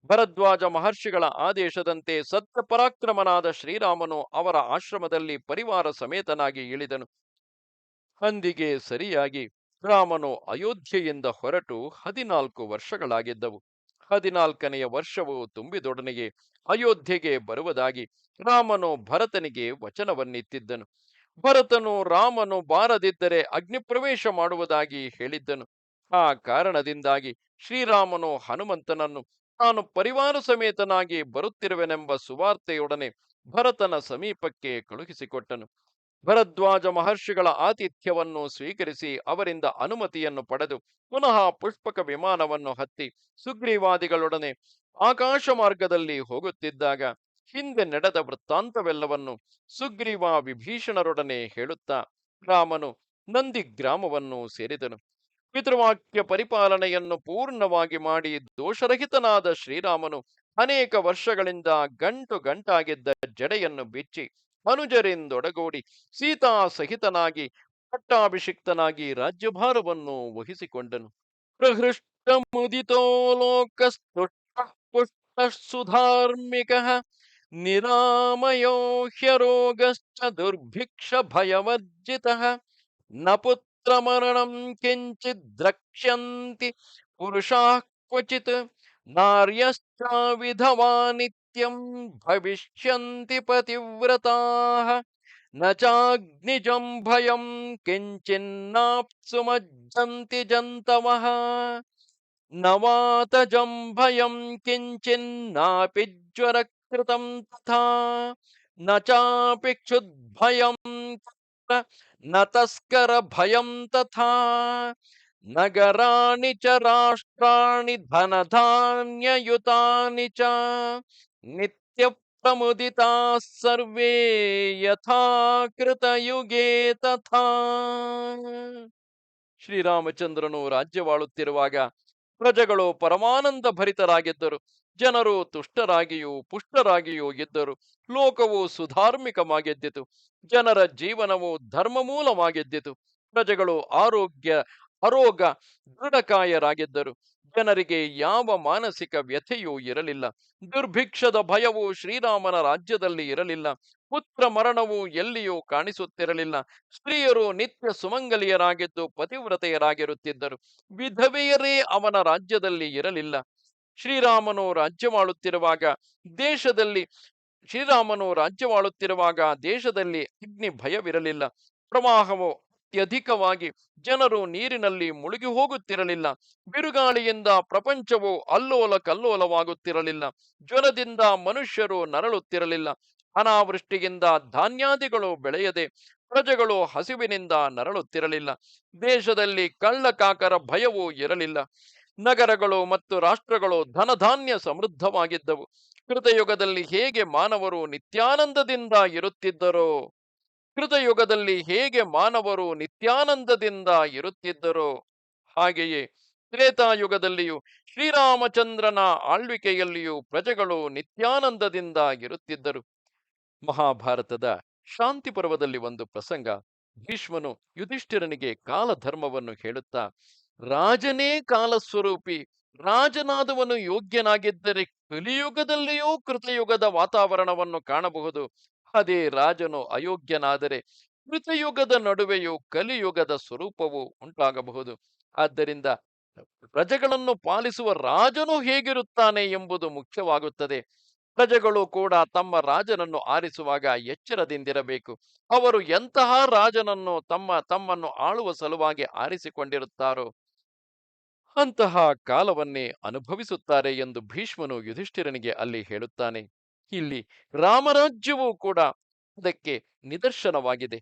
ಭರದ್ವಾಜ ಮಹರ್ಷಿಗಳ ಆದೇಶದಂತೆ ಸತ್ಯಪರಾಕ್ರಮನಾದ ಶ್ರೀರಾಮನು ಅವರ ಆಶ್ರಮದಲ್ಲಿ ಪರಿವಾರ ಸಮೇತನಾಗಿ ಇಳಿದನು. ಅಂದಿಗೆ ಸರಿಯಾಗಿ ರಾಮನು ಅಯೋಧ್ಯೆಯಿಂದ ಹೊರಟು 14 ವರ್ಷಗಳಾಗಿದ್ದವು. 14ನೆಯ ವರ್ಷವು ತುಂಬಿದೊಡನೆಯೇ ಅಯೋಧ್ಯೆಗೆ ಬರುವುದಾಗಿ ರಾಮನು ಭರತನಿಗೆ ವಚನವನ್ನಿತ್ತಿದ್ದನು. ಭರತನು ರಾಮನು ಬಾರದಿದ್ದರೆ ಅಗ್ನಿಪ್ರವೇಶ ಮಾಡುವುದಾಗಿ ಹೇಳಿದ್ದನು. ಆ ಕಾರಣದಿಂದಾಗಿ ಶ್ರೀರಾಮನು ಹನುಮಂತನನ್ನು ತಾನು ಪರಿವಾರ ಸಮೇತನಾಗಿ ಬರುತ್ತಿರುವೆನೆಂಬ ಸುವಾರ್ತೆಯೊಡನೆ ಭರತನ ಸಮೀಪಕ್ಕೆ ಕಳುಹಿಸಿಕೊಟ್ಟನು. ಭರದ್ವಾಜ ಮಹರ್ಷಿಗಳ ಆತಿಥ್ಯವನ್ನು ಸ್ವೀಕರಿಸಿ ಅವರಿಂದ ಅನುಮತಿಯನ್ನು ಪಡೆದು ಪುನಃ ಪುಷ್ಪಕ ವಿಮಾನವನ್ನು ಹತ್ತಿ ಸುಗ್ರೀವಾದಿಗಳೊಡನೆ ಆಕಾಶ ಮಾರ್ಗದಲ್ಲಿ ಹೋಗುತ್ತಿದ್ದಾಗ ಹಿಂದೆ ನಡೆದ ವೃತ್ತಾಂತವೆಲ್ಲವನ್ನು ಸುಗ್ರೀವ ವಿಭೀಷಣರೊಡನೆ ಹೇಳುತ್ತಾ ರಾಮನು ನಂದಿ ಗ್ರಾಮವನ್ನು ಸೇರಿದನು. ಪಿತೃವಾಕ್ಯ ಪರಿಪಾಲನೆಯನ್ನು ಪೂರ್ಣವಾಗಿ ಮಾಡಿ ದೋಷರಹಿತನಾದ ಶ್ರೀರಾಮನು ಅನೇಕ ವರ್ಷಗಳಿಂದ ಗಂಟು ಗಂಟಾಗಿದ್ದ ಜಡೆಯನ್ನು ಬಿಚ್ಚಿ ಅನುಜರಿಂದೊಡಗೂಡಿ ಸೀತಾ ಸಹಿತನಾಗಿ ಪಟ್ಟಾಭಿಷಿಕ್ತನಾಗಿ ರಾಜ್ಯಭಾರವನ್ನು ವಹಿಸಿಕೊಂಡನು. ಪ್ರಹೃಷ್ಟ ಮುದಿತೋ ಲೋಕಸ್ತುಷ್ಟ ಪುಷ್ಟ ಸುಧಾರ್ಮಿಕ ನಿರಾಮಯೋ ಹ್ಯರೋಗಶ್ಚ ದುರ್ಭಿಕ್ಷ ಭಯವರ್ಜಿತ ನ ಪುತ್ರ ಮರಣಂ ಕಿಂಚಿದ್ ದ್ರಕ್ಷ್ಯಂತಿ ಪುರುಷಾಃ ಕ್ವಚಿತ್ ನಾರ್ಯಶ್ಚ ವಿಧವಾ ನಿತ್ಯಂ ಭವಿಷ್ಯಂತಿ ಪತಿವ್ರತಾಃ ನ ಚಾಗ್ನಿಜಂ ಭಯಂ ಕಿಂಚಿನ್ನಾಪ್ಸುಮಜ್ಜಂತಿ ಜಂತವಃ ನ ವಾತಜಂ ಭಯಂ ಕಿಂಚಿನ್ನಾಪಿ ಜ್ವರಕೃತಂ ತಥಾ ನ ಚಾಪಿ ಕ್ಷುದ್ಭಯಂ ನ ತಸ್ಕರ ಭಯಂ ತಥಾ ನಗರಾಣಿ ಚ ರಾಷ್ಟ್ರಾಣಿ ಧನಧಾನ್ಯಯುತಾನಿ ಚ ನಿತ್ಯ ಪ್ರಮುದಿತಾಃ ಸರ್ವೇ ಯಥಾ ಕೃತಯುಗೇ ತಥಾ. ಶ್ರೀರಾಮಚಂದ್ರನು ರಾಜ್ಯವಾಳುತ್ತಿರುವಾಗ ಪ್ರಜೆಗಳು ಪರಮಾನಂದ ಭರಿತರಾಗಿದ್ದರು. ಜನರು ತುಷ್ಟರಾಗಿಯೂ ಪುಷ್ಟರಾಗಿಯೂ ಇದ್ದರು. ಲೋಕವು ಸುಧಾರ್ಮಿಕವಾಗಿದ್ದಿತು. ಜನರ ಜೀವನವು ಧರ್ಮಮೂಲವಾಗಿದ್ದಿತು. ಪ್ರಜೆಗಳು ಅರೋಗ ದೃಢಕಾಯರಾಗಿದ್ದರು. ಜನರಿಗೆ ಯಾವ ಮಾನಸಿಕ ವ್ಯಥೆಯೂ ಇರಲಿಲ್ಲ. ದುರ್ಭಿಕ್ಷದ ಭಯವು ಶ್ರೀರಾಮನ ರಾಜ್ಯದಲ್ಲಿ ಇರಲಿಲ್ಲ. ಪುತ್ರ ಮರಣವು ಎಲ್ಲಿಯೂ ಕಾಣಿಸುತ್ತಿರಲಿಲ್ಲ. ಸ್ತ್ರೀಯರು ನಿತ್ಯ ಸುಮಂಗಲಿಯರಾಗಿದ್ದು ಪತಿವ್ರತೆಯರಾಗಿರುತ್ತಿದ್ದರು. ವಿಧವೆಯರೇ ಅವನ ರಾಜ್ಯದಲ್ಲಿ ಇರಲಿಲ್ಲ. ಶ್ರೀರಾಮನು ರಾಜ್ಯವಾಳುತ್ತಿರುವಾಗ ದೇಶದಲ್ಲಿ ಶ್ರೀರಾಮನು ರಾಜ್ಯವಾಳುತ್ತಿರುವಾಗ ದೇಶದಲ್ಲಿ ಅಗ್ನಿ ಭಯವಿರಲಿಲ್ಲ. ಪ್ರವಾಹವು ಅತ್ಯಧಿಕವಾಗಿ ಜನರು ನೀರಿನಲ್ಲಿ ಮುಳುಗಿ ಹೋಗುತ್ತಿರಲಿಲ್ಲ. ಬಿರುಗಾಳಿಯಿಂದ ಪ್ರಪಂಚವು ಅಲ್ಲೋಲ ಕಲ್ಲೋಲವಾಗುತ್ತಿರಲಿಲ್ಲ. ಜ್ವರದಿಂದ ಮನುಷ್ಯರು ನರಳುತ್ತಿರಲಿಲ್ಲ. ಅನಾವೃಷ್ಟಿಯಿಂದ ಧಾನ್ಯಾದಿಗಳು ಬೆಳೆಯದೆ ಪ್ರಜೆಗಳು ಹಸಿವಿನಿಂದ ನರಳುತ್ತಿರಲಿಲ್ಲ. ದೇಶದಲ್ಲಿ ಕಳ್ಳಕಾಕರ ಭಯವೂ ಇರಲಿಲ್ಲ. ನಗರಗಳು ಮತ್ತು ರಾಷ್ಟ್ರಗಳು ಧನಧಾನ್ಯ ಸಮೃದ್ಧವಾಗಿದ್ದವು. ಕೃತಯುಗದಲ್ಲಿ ಹೇಗೆ ಮಾನವರು ನಿತ್ಯಾನಂದದಿಂದ ಇರುತ್ತಿದ್ದರೋ ಕೃತಯುಗದಲ್ಲಿ ಹೇಗೆ ಮಾನವರು ನಿತ್ಯಾನಂದದಿಂದ ಇರುತ್ತಿದ್ದರೋ ಹಾಗೆಯೇ ತ್ರೇತಾಯುಗದಲ್ಲಿಯೂ ಶ್ರೀರಾಮಚಂದ್ರನ ಆಳ್ವಿಕೆಯಲ್ಲಿಯೂ ಪ್ರಜೆಗಳು ನಿತ್ಯಾನಂದದಿಂದ ಇರುತ್ತಿದ್ದರು. ಮಹಾಭಾರತದ ಶಾಂತಿ ಪರ್ವದಲ್ಲಿ ಒಂದು ಪ್ರಸಂಗ. ಭೀಷ್ಮನು ಯುಧಿಷ್ಠಿರನಿಗೆ ಕಾಲಧರ್ಮವನ್ನು ಹೇಳುತ್ತಾ, ರಾಜನೇ ಕಾಲಸ್ವರೂಪಿ, ರಾಜನಾದವನು ಯೋಗ್ಯನಾಗಿದ್ದರೆ ಕಲಿಯುಗದಲ್ಲಿಯೂ ಕೃತಯುಗದ ವಾತಾವರಣವನ್ನು ಕಾಣಬಹುದು. ಅದೇ ರಾಜನು ಅಯೋಗ್ಯನಾದರೆ ಕೃತಯುಗದ ನಡುವೆಯೂ ಕಲಿಯುಗದ ಸ್ವರೂಪವು ಉಂಟಾಗಬಹುದು. ಆದ್ದರಿಂದ ಪ್ರಜೆಗಳನ್ನು ಪಾಲಿಸುವ ರಾಜನು ಹೇಗಿರುತ್ತಾನೆ ಎಂಬುದು ಮುಖ್ಯವಾಗುತ್ತದೆ. ಪ್ರಜೆಗಳು ಕೂಡ ತಮ್ಮ ರಾಜನನ್ನು ಆರಿಸುವಾಗ ಎಚ್ಚರದಿಂದಿರಬೇಕು. ಅವರು ಎಂತಹ ರಾಜನನ್ನು ತಮ್ಮನ್ನು ಆಳುವ ಸಲುವಾಗಿ ಆರಿಸಿಕೊಂಡಿರುತ್ತಾರೋ ಅಂತಹ ಕಾಲವನ್ನೇ ಅನುಭವಿಸುತ್ತಾರೆ ಎಂದು ಭೀಷ್ಮನು ಯುಧಿಷ್ಠಿರನಿಗೆ ಅಲ್ಲಿ ಹೇಳುತ್ತಾನೆ. ಇಲ್ಲಿ ರಾಮರಾಜ್ಯವೂ ಕೂಡ ಅದಕ್ಕೆ ನಿದರ್ಶನವಾಗಿದೆ.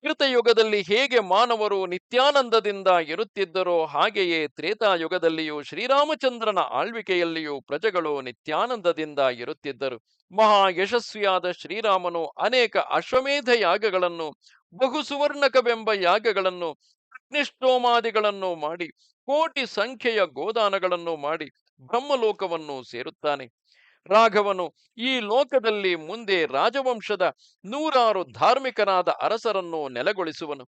ಕೃತಯುಗದಲ್ಲಿ ಹೇಗೆ ಮಾನವರು ನಿತ್ಯಾನಂದದಿಂದ ಇರುತ್ತಿದ್ದರೋ ಹಾಗೆಯೇ ತ್ರೇತಾಯುಗದಲ್ಲಿಯೂ ಶ್ರೀರಾಮಚಂದ್ರನ ಆಳ್ವಿಕೆಯಲ್ಲಿಯೂ ಪ್ರಜೆಗಳು ನಿತ್ಯಾನಂದದಿಂದ ಇರುತ್ತಿದ್ದರು. ಮಹಾ ಯಶಸ್ವಿಯಾದ ಶ್ರೀರಾಮನು ಅನೇಕ ಅಶ್ವಮೇಧ ಯಾಗಗಳನ್ನು, ಬಹು ಸುವರ್ಣಕವೆಂಬ ಯಾಗಗಳನ್ನು, ಅಗ್ನಿಷ್ಠೋಮಾದಿಗಳನ್ನು ಮಾಡಿ, ಕೋಟಿ ಸಂಖ್ಯೆಯ ಗೋದಾನಗಳನ್ನು ಮಾಡಿ ಬ್ರಹ್ಮಲೋಕವನ್ನು ಸೇರುತ್ತಾನೆ. ರಾಘವನು ಈ ಲೋಕದಲ್ಲಿ ಮುಂದೆ ರಾಜವಂಶದ 100 ಧಾರ್ಮಿಕರಾದ ಅರಸರನ್ನು ನೆಲೆಗೊಳಿಸುವನು.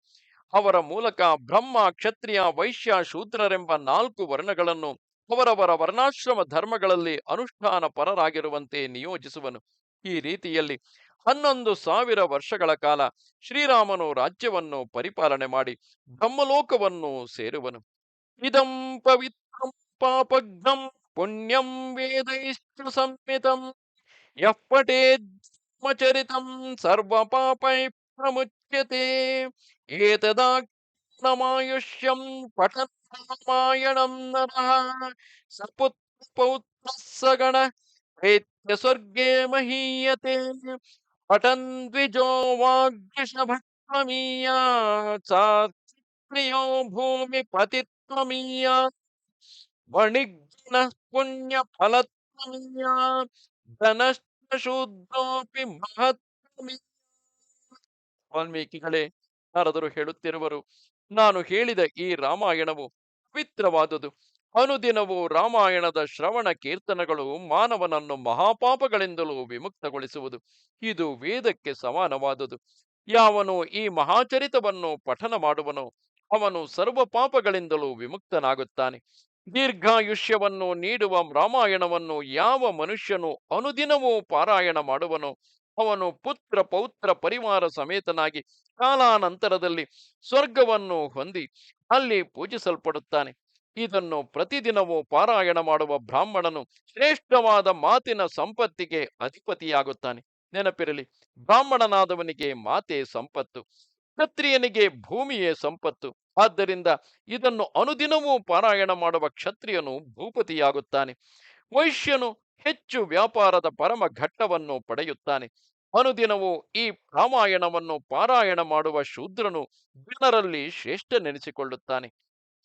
ಅವರ ಮೂಲಕ ಬ್ರಹ್ಮ, ಕ್ಷತ್ರಿಯ, ವೈಶ್ಯ, ಶೂದ್ರರೆಂಬ 4 ವರ್ಣಗಳನ್ನು ಅವರವರ ವರ್ಣಾಶ್ರಮ ಧರ್ಮಗಳಲ್ಲಿ ಅನುಷ್ಠಾನ ಪರರಾಗಿರುವಂತೆ ನಿಯೋಜಿಸುವನು. ಈ ರೀತಿಯಲ್ಲಿ 11,000 ವರ್ಷಗಳ ಕಾಲ ಶ್ರೀರಾಮನು ರಾಜ್ಯವನ್ನು ಪರಿಪಾಲನೆ ಮಾಡಿ ಬ್ರಹ್ಮಲೋಕವನ್ನು ಸೇರುವನು. ಇದಂ ಪವಿತ್ರಂ ಪಾಪಘ್ನಂ ಪುಣ್ಯಂ ವೇದೈಶ್ಚ ಸಂಹಿತಂ ಯಃ ಪಠೇದ್ಧರ್ಮಚರಿತಂ ಸರ್ವ ಪಾಪೈ ಪ್ರಮುಚ್ಯತೆ. ಏತದಾಜ್ಞಾನಮಾಯುಷ್ಯಂ ಪಠನ್ ರಾಮಾಯಣಂ ನರಃ ಸಪುತ್ರ ಪೌತ್ರಃ ಸಗಣ ಪ್ರೇತ್ಯ ಸ್ವರ್ಗೇ ಮಹೀಯತೆ. ಪಠನ್ ದ್ವಿಜೋ ವಾಗ್ಷಭಕ್ತ್ವಮೀಯ ಕ್ಷತ್ರಿಯೋ ಭೂಮಿ ಪತಿತ್ವಮೀಯ ವಣಿಗ್ನ ಪುಣ್ಯ ಫಲತ್ವಮೀಯ ಧನಶ್ಚ ಶೂದ್ರೋಪಿ ಮಹತ್ವಮೀಯ. ವಾಲ್ಮೀಕಿಗಳೇ, ನಾರದರು ಹೇಳುತ್ತಿರುವರು, ನಾನು ಹೇಳಿದ ಈ ರಾಮಾಯಣವು ಪವಿತ್ರವಾದುದು. ಅನುದಿನವೂ ರಾಮಾಯಣದ ಶ್ರವಣ ಕೀರ್ತನಗಳು ಮಾನವನನ್ನು ಮಹಾಪಾಪಗಳಿಂದಲೂ ವಿಮುಕ್ತಗೊಳಿಸುವುದು. ಇದು ವೇದಕ್ಕೆ ಸಮಾನವಾದುದು. ಯಾವನು ಈ ಮಹಾಚರಿತವನ್ನು ಪಠನ ಮಾಡುವನೋ ಅವನು ಸರ್ವ ಪಾಪಗಳಿಂದಲೂ ವಿಮುಕ್ತನಾಗುತ್ತಾನೆ. ದೀರ್ಘಾಯುಷ್ಯವನ್ನು ನೀಡುವ ರಾಮಾಯಣವನ್ನು ಯಾವ ಮನುಷ್ಯನು ಅನುದಿನವೂ ಪಾರಾಯಣ ಮಾಡುವನೋ ಅವನು ಪುತ್ರ ಪೌತ್ರ ಪರಿವಾರ ಸಮೇತನಾಗಿ ಕಾಲಾನಂತರದಲ್ಲಿ ಸ್ವರ್ಗವನ್ನು ಹೊಂದಿ ಅಲ್ಲಿ ಪೂಜಿಸಲ್ಪಡುತ್ತಾನೆ. ಇದನ್ನು ಪ್ರತಿದಿನವೂ ಪಾರಾಯಣ ಮಾಡುವ ಬ್ರಾಹ್ಮಣನು ಶ್ರೇಷ್ಠವಾದ ಮಾತಿನ ಸಂಪತ್ತಿಗೆ ಅಧಿಪತಿಯಾಗುತ್ತಾನೆ. ನೆನಪಿರಲಿ, ಬ್ರಾಹ್ಮಣನಾದವನಿಗೆ ಮಾತೆ ಸಂಪತ್ತು, ಕ್ಷತ್ರಿಯನಿಗೆ ಭೂಮಿಯೇ ಸಂಪತ್ತು. ಆದ್ದರಿಂದ ಇದನ್ನು ಅನುದಿನವೂ ಪಾರಾಯಣ ಮಾಡುವ ಕ್ಷತ್ರಿಯನು ಭೂಪತಿಯಾಗುತ್ತಾನೆ. ವೈಶ್ಯನು ಹೆಚ್ಚು ವ್ಯಾಪಾರದ ಪರಮ ಘಟ್ಟವನ್ನು ಪಡೆಯುತ್ತಾನೆ. ಅನುದಿನವೂ ಈ ರಾಮಾಯಣವನ್ನು ಪಾರಾಯಣ ಮಾಡುವ ಶೂದ್ರನು ಜನರಲ್ಲಿ ಶ್ರೇಷ್ಠನೆನಿಸಿಕೊಳ್ಳುತ್ತಾನೆ.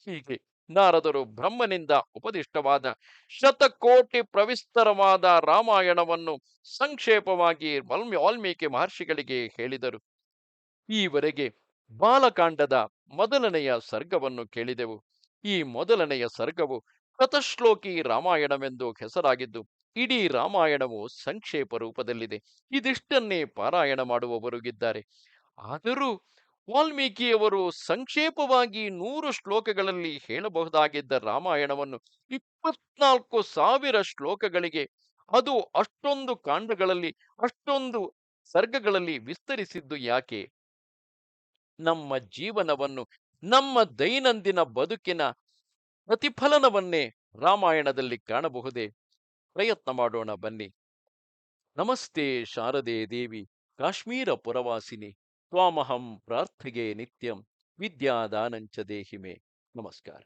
ಹೀಗೆ ನಾರದರು ಬ್ರಹ್ಮನಿಂದ ಉಪದಿಷ್ಟವಾದ ಶತಕೋಟಿ ಪ್ರವಿಸ್ತರವಾದ ರಾಮಾಯಣವನ್ನು ಸಂಕ್ಷೇಪವಾಗಿ ವಾಲ್ಮೀಕಿ ಮಹರ್ಷಿಗಳಿಗೆ ಹೇಳಿದರು. ಈವರೆಗೆ ಬಾಲಕಾಂಡದ ಮೊದಲನೆಯ ಸರ್ಗವನ್ನು ಕೇಳಿದೆವು. ಈ ಮೊದಲನೆಯ ಸರ್ಗವು ಶತಶ್ಲೋಕಿ ರಾಮಾಯಣವೆಂದು ಹೆಸರಾಗಿದ್ದು ಇಡೀ ರಾಮಾಯಣವು ಸಂಕ್ಷೇಪ ರೂಪದಲ್ಲಿದೆ. ಇದಿಷ್ಟನ್ನೇ ಪಾರಾಯಣ ಮಾಡುವವರು ಇದ್ದಾರೆ. ಆದರೂ ವಾಲ್ಮೀಕಿಯವರು ಸಂಕ್ಷೇಪವಾಗಿ 100 ಶ್ಲೋಕಗಳಲ್ಲಿ ಹೇಳಬಹುದಾಗಿದ್ದ ರಾಮಾಯಣವನ್ನು 24,000 ಶ್ಲೋಕಗಳಿಗೆ, ಅದು ಅಷ್ಟೊಂದು ಕಾಂಡಗಳಲ್ಲಿ, ಅಷ್ಟೊಂದು ಸರ್ಗಗಳಲ್ಲಿ ವಿಸ್ತರಿಸಿದ್ದು ಯಾಕೆ? ನಮ್ಮ ಜೀವನವನ್ನು, ನಮ್ಮ ದೈನಂದಿನ ಬದುಕಿನ ಪ್ರತಿಫಲನವನ್ನೇ ರಾಮಾಯಣದಲ್ಲಿ ಕಾಣಬಹುದೇ? ಪ್ರಯತ್ನ ಮಾಡೋಣ ಬನ್ನಿ. ನಮಸ್ತೆ ಶಾರದೆ ದೇವಿ ಕಾಶ್ಮೀರ ಪುರವಾಸಿನಿ ತ್ವಾಮಹಂ ಪ್ರಾರ್ಥೆಗೆ ನಿತ್ಯಂ ವಿದ್ಯಾದಾನಂಚ ದೇಹಿಮೆ. ನಮಸ್ಕಾರ.